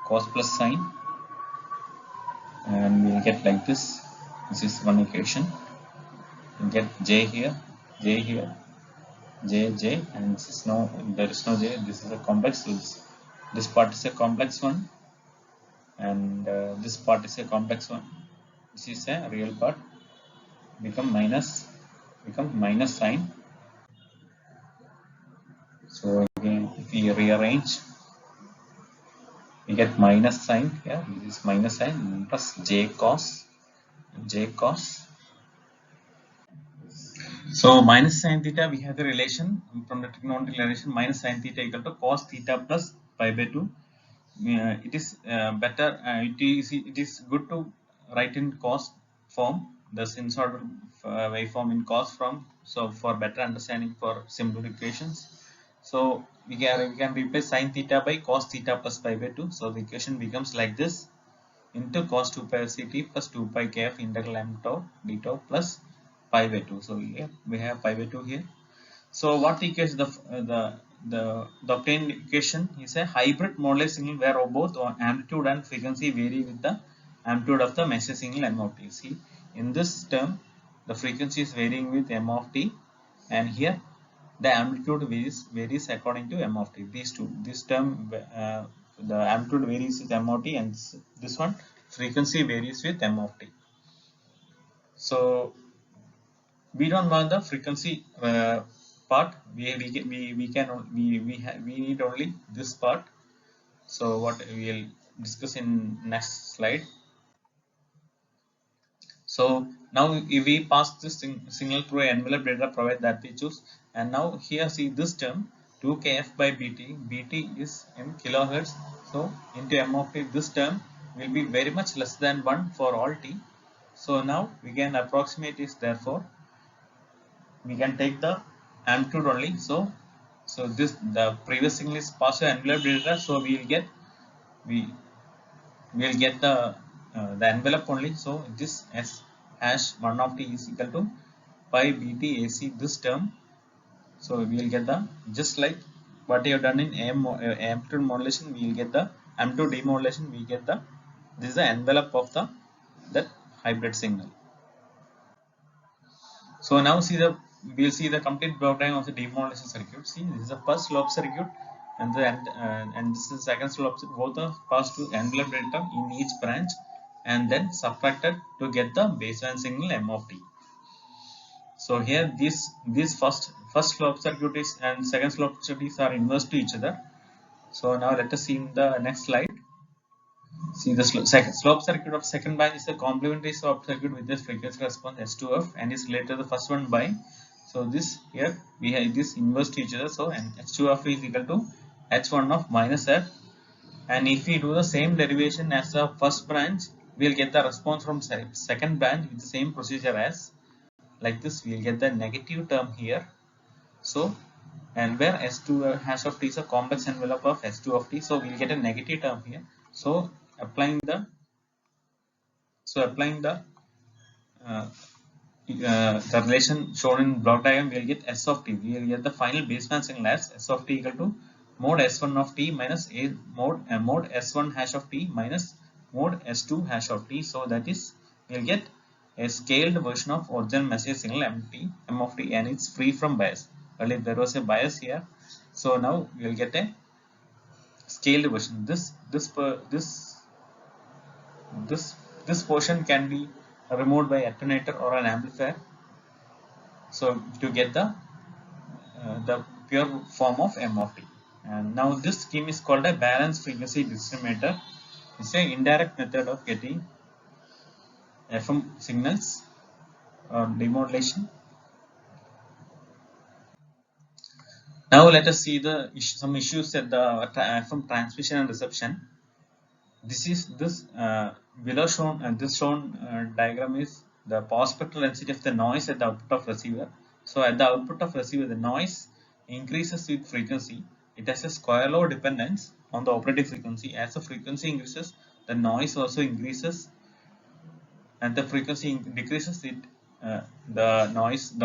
cos plus sine, and we'll get like this. This is one equation. We get j here, j, and this is no, there is no j. This is a complex. So this part is a complex one, and this part is a complex one. This is a real part. Become minus sign. So again, if we rearrange, we get minus sign here. This is minus sign plus j cos. So minus sin theta, we have the relation from the trigonometric relation, minus sin theta equal to cos theta plus pi by 2. It is better. It is good to write in cos form, the sinusoidal waveform in cos form. So for better understanding for simplifications. So we can replace sin theta by cos theta plus pi by 2. So the equation becomes like this, into cos 2 pi ct plus 2 pi kf integral m tau d tau plus pi by 2. So here we have pi by 2 here. So what equation the obtained equation is a hybrid modulus signal where both amplitude and frequency vary with the amplitude of the measure signal m of t. See, in this term the frequency is varying with m of t, and here the amplitude varies according to m of t. These two, this term the amplitude varies with m of t, and this one frequency varies with m of t. So we don't want the frequency part. We need only this part. So what we will discuss in next slide. So now if we pass this signal through an envelope data provided that we choose, and now here see this term 2kf by bt is in kilohertz. So into m of t, this term will be very much less than 1 for all t. So now we can approximate this, therefore we can take the amplitude only. So this, the previous signal is passed to envelope data, so we will get the envelope only. So this s hash 1 of t is equal to pi bt ac, this term. So we will get the, just like what you have done in amplitude modulation, we will get the amplitude demodulation. We get the, this is the envelope of the that hybrid signal. So now we'll see the complete block diagram of the demodulation circuit. See, this is the first slope circuit, and this is the second slope circuit. Both are passed to envelope data in each branch, and then subtracted to get the baseline signal m of t. So here this first slope circuit is and second slope circuit are inverse to each other. So now let us see in the next slide. See, the second slope circuit of second branch is a complementary slope circuit with this frequency response S2F, and is related to the first one by. So this here we have this inverse to each other. So and H2F is equal to H1 of minus F, and if we do the same derivation as the first branch, we will get the response from second branch with the same procedure as like this. We will get the negative term here. So, and where S2 hash of t is a complex envelope of S2 of t, so we will get a negative term here. So applying the uh, the relation shown in block diagram, we will get S of t. We will get the final baseband signal as S of t equal to mod S1 of t minus a mod S1 hash of t minus mod S2 hash of t. So that is, we will get a scaled version of original message signal m of t, and it's free from bias. Earlier there was a bias here, so now we will get a scaled version. This portion can be removed by attenuator or an amplifier, so to get the pure form of m of t. And now this scheme is called a balanced frequency discriminator. It's an indirect method of getting FM signals or demodulation. Now let us see some issues at the FM transmission and reception. This is this below shown and this shown diagram is the power spectral density of the noise at the output of receiver. So at the output of receiver, the noise increases with frequency. It has a square law dependence on the operating frequency. As the frequency increases, the noise also increases, and the frequency decreases. The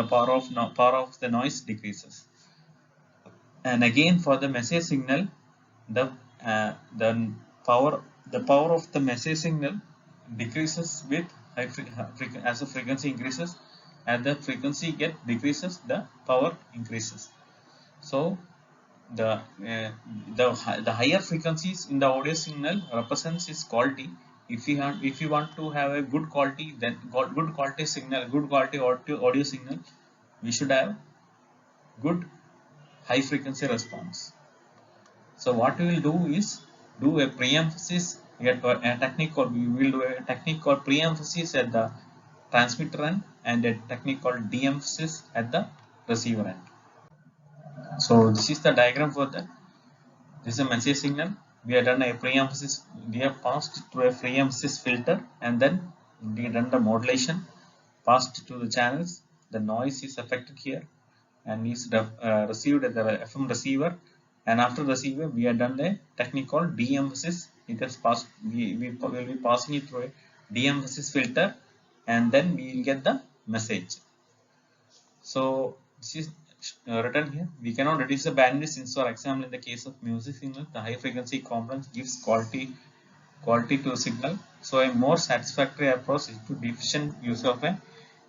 power of the noise decreases. And again, for the message signal, the the power of the message signal decreases with as the frequency increases. As the frequency decreases, the power increases. So the higher frequencies in the audio signal represents its quality. If you want to have a good quality, then good quality signal, good quality audio signal, we should have good high frequency response. So what we will do is do a pre-emphasis, a technique called, we will do a technique called pre-emphasis at the transmitter end and a technique called de-emphasis at the receiver end. So this is the diagram for that. This is a message signal. We have done a pre-emphasis. We have passed through a pre-emphasis filter, and then we have done the modulation, passed to the channels. The noise is affected here and is received at the FM receiver. And after receiver, we have done a technique called de-emphasis. It has passed. We will be passing it through a de-emphasis filter, and then we will get the message. So this is written here. We cannot reduce the bandwidth, since, for example, in the case of music signal, the high frequency component gives quality to the signal. So a more satisfactory approach is to efficient use of a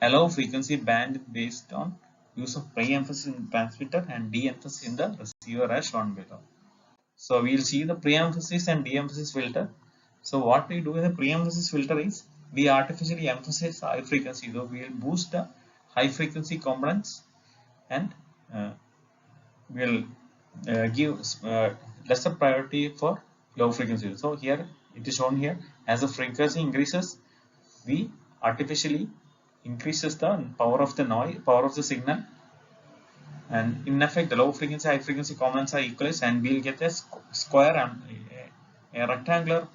low frequency band based on use of pre-emphasis in the transmitter and de-emphasis in the receiver as shown below. So we will see the pre-emphasis and de-emphasis filter. So what we do with the pre-emphasis filter is we artificially emphasize high frequency. So we will boost the high frequency components and will give lesser priority for low frequency. So here it is shown here, as the frequency increases, we artificially increases the power of the noise, power of the signal, and in effect the low frequency high frequency components are equalized, and we will get a square and a rectangular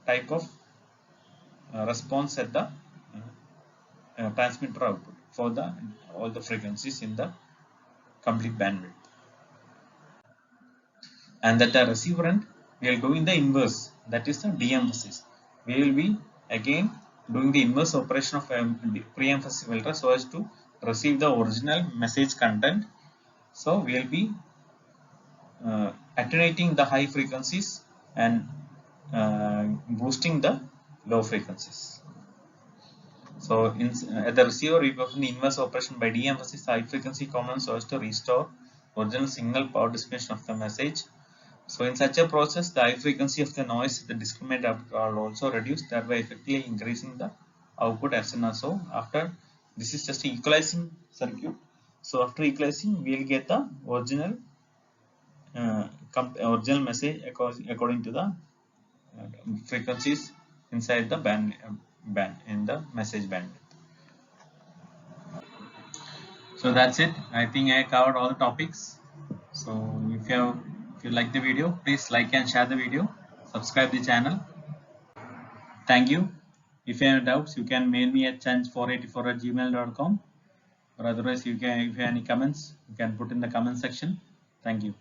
type of response at the transmitter output for all the frequencies in the complete bandwidth. And at the receiver end, we are doing the inverse, that is the de-emphasis. We will be again doing the inverse operation of a pre-emphasis filter so as to receive the original message content. So we will be attenuating the high frequencies and boosting the low frequencies. So at the receiver, we perform the inverse operation by de-emphasis high frequency components so as to restore original signal power dissipation of the message. So in such a process, the high frequency of the noise at the discriminant output are also reduced, thereby effectively increasing the output as soon as so. After this is just an equalizing circuit. So after equalizing, we will get the original message according to the frequencies inside the band in the message band. So that's it. I think I covered all the topics. So if you like the video, please like and share the video. Subscribe the channel. Thank you. If you have doubts, you can mail me at chanch484@gmail.com, or otherwise if you have any comments, you can put in the comment section. Thank you.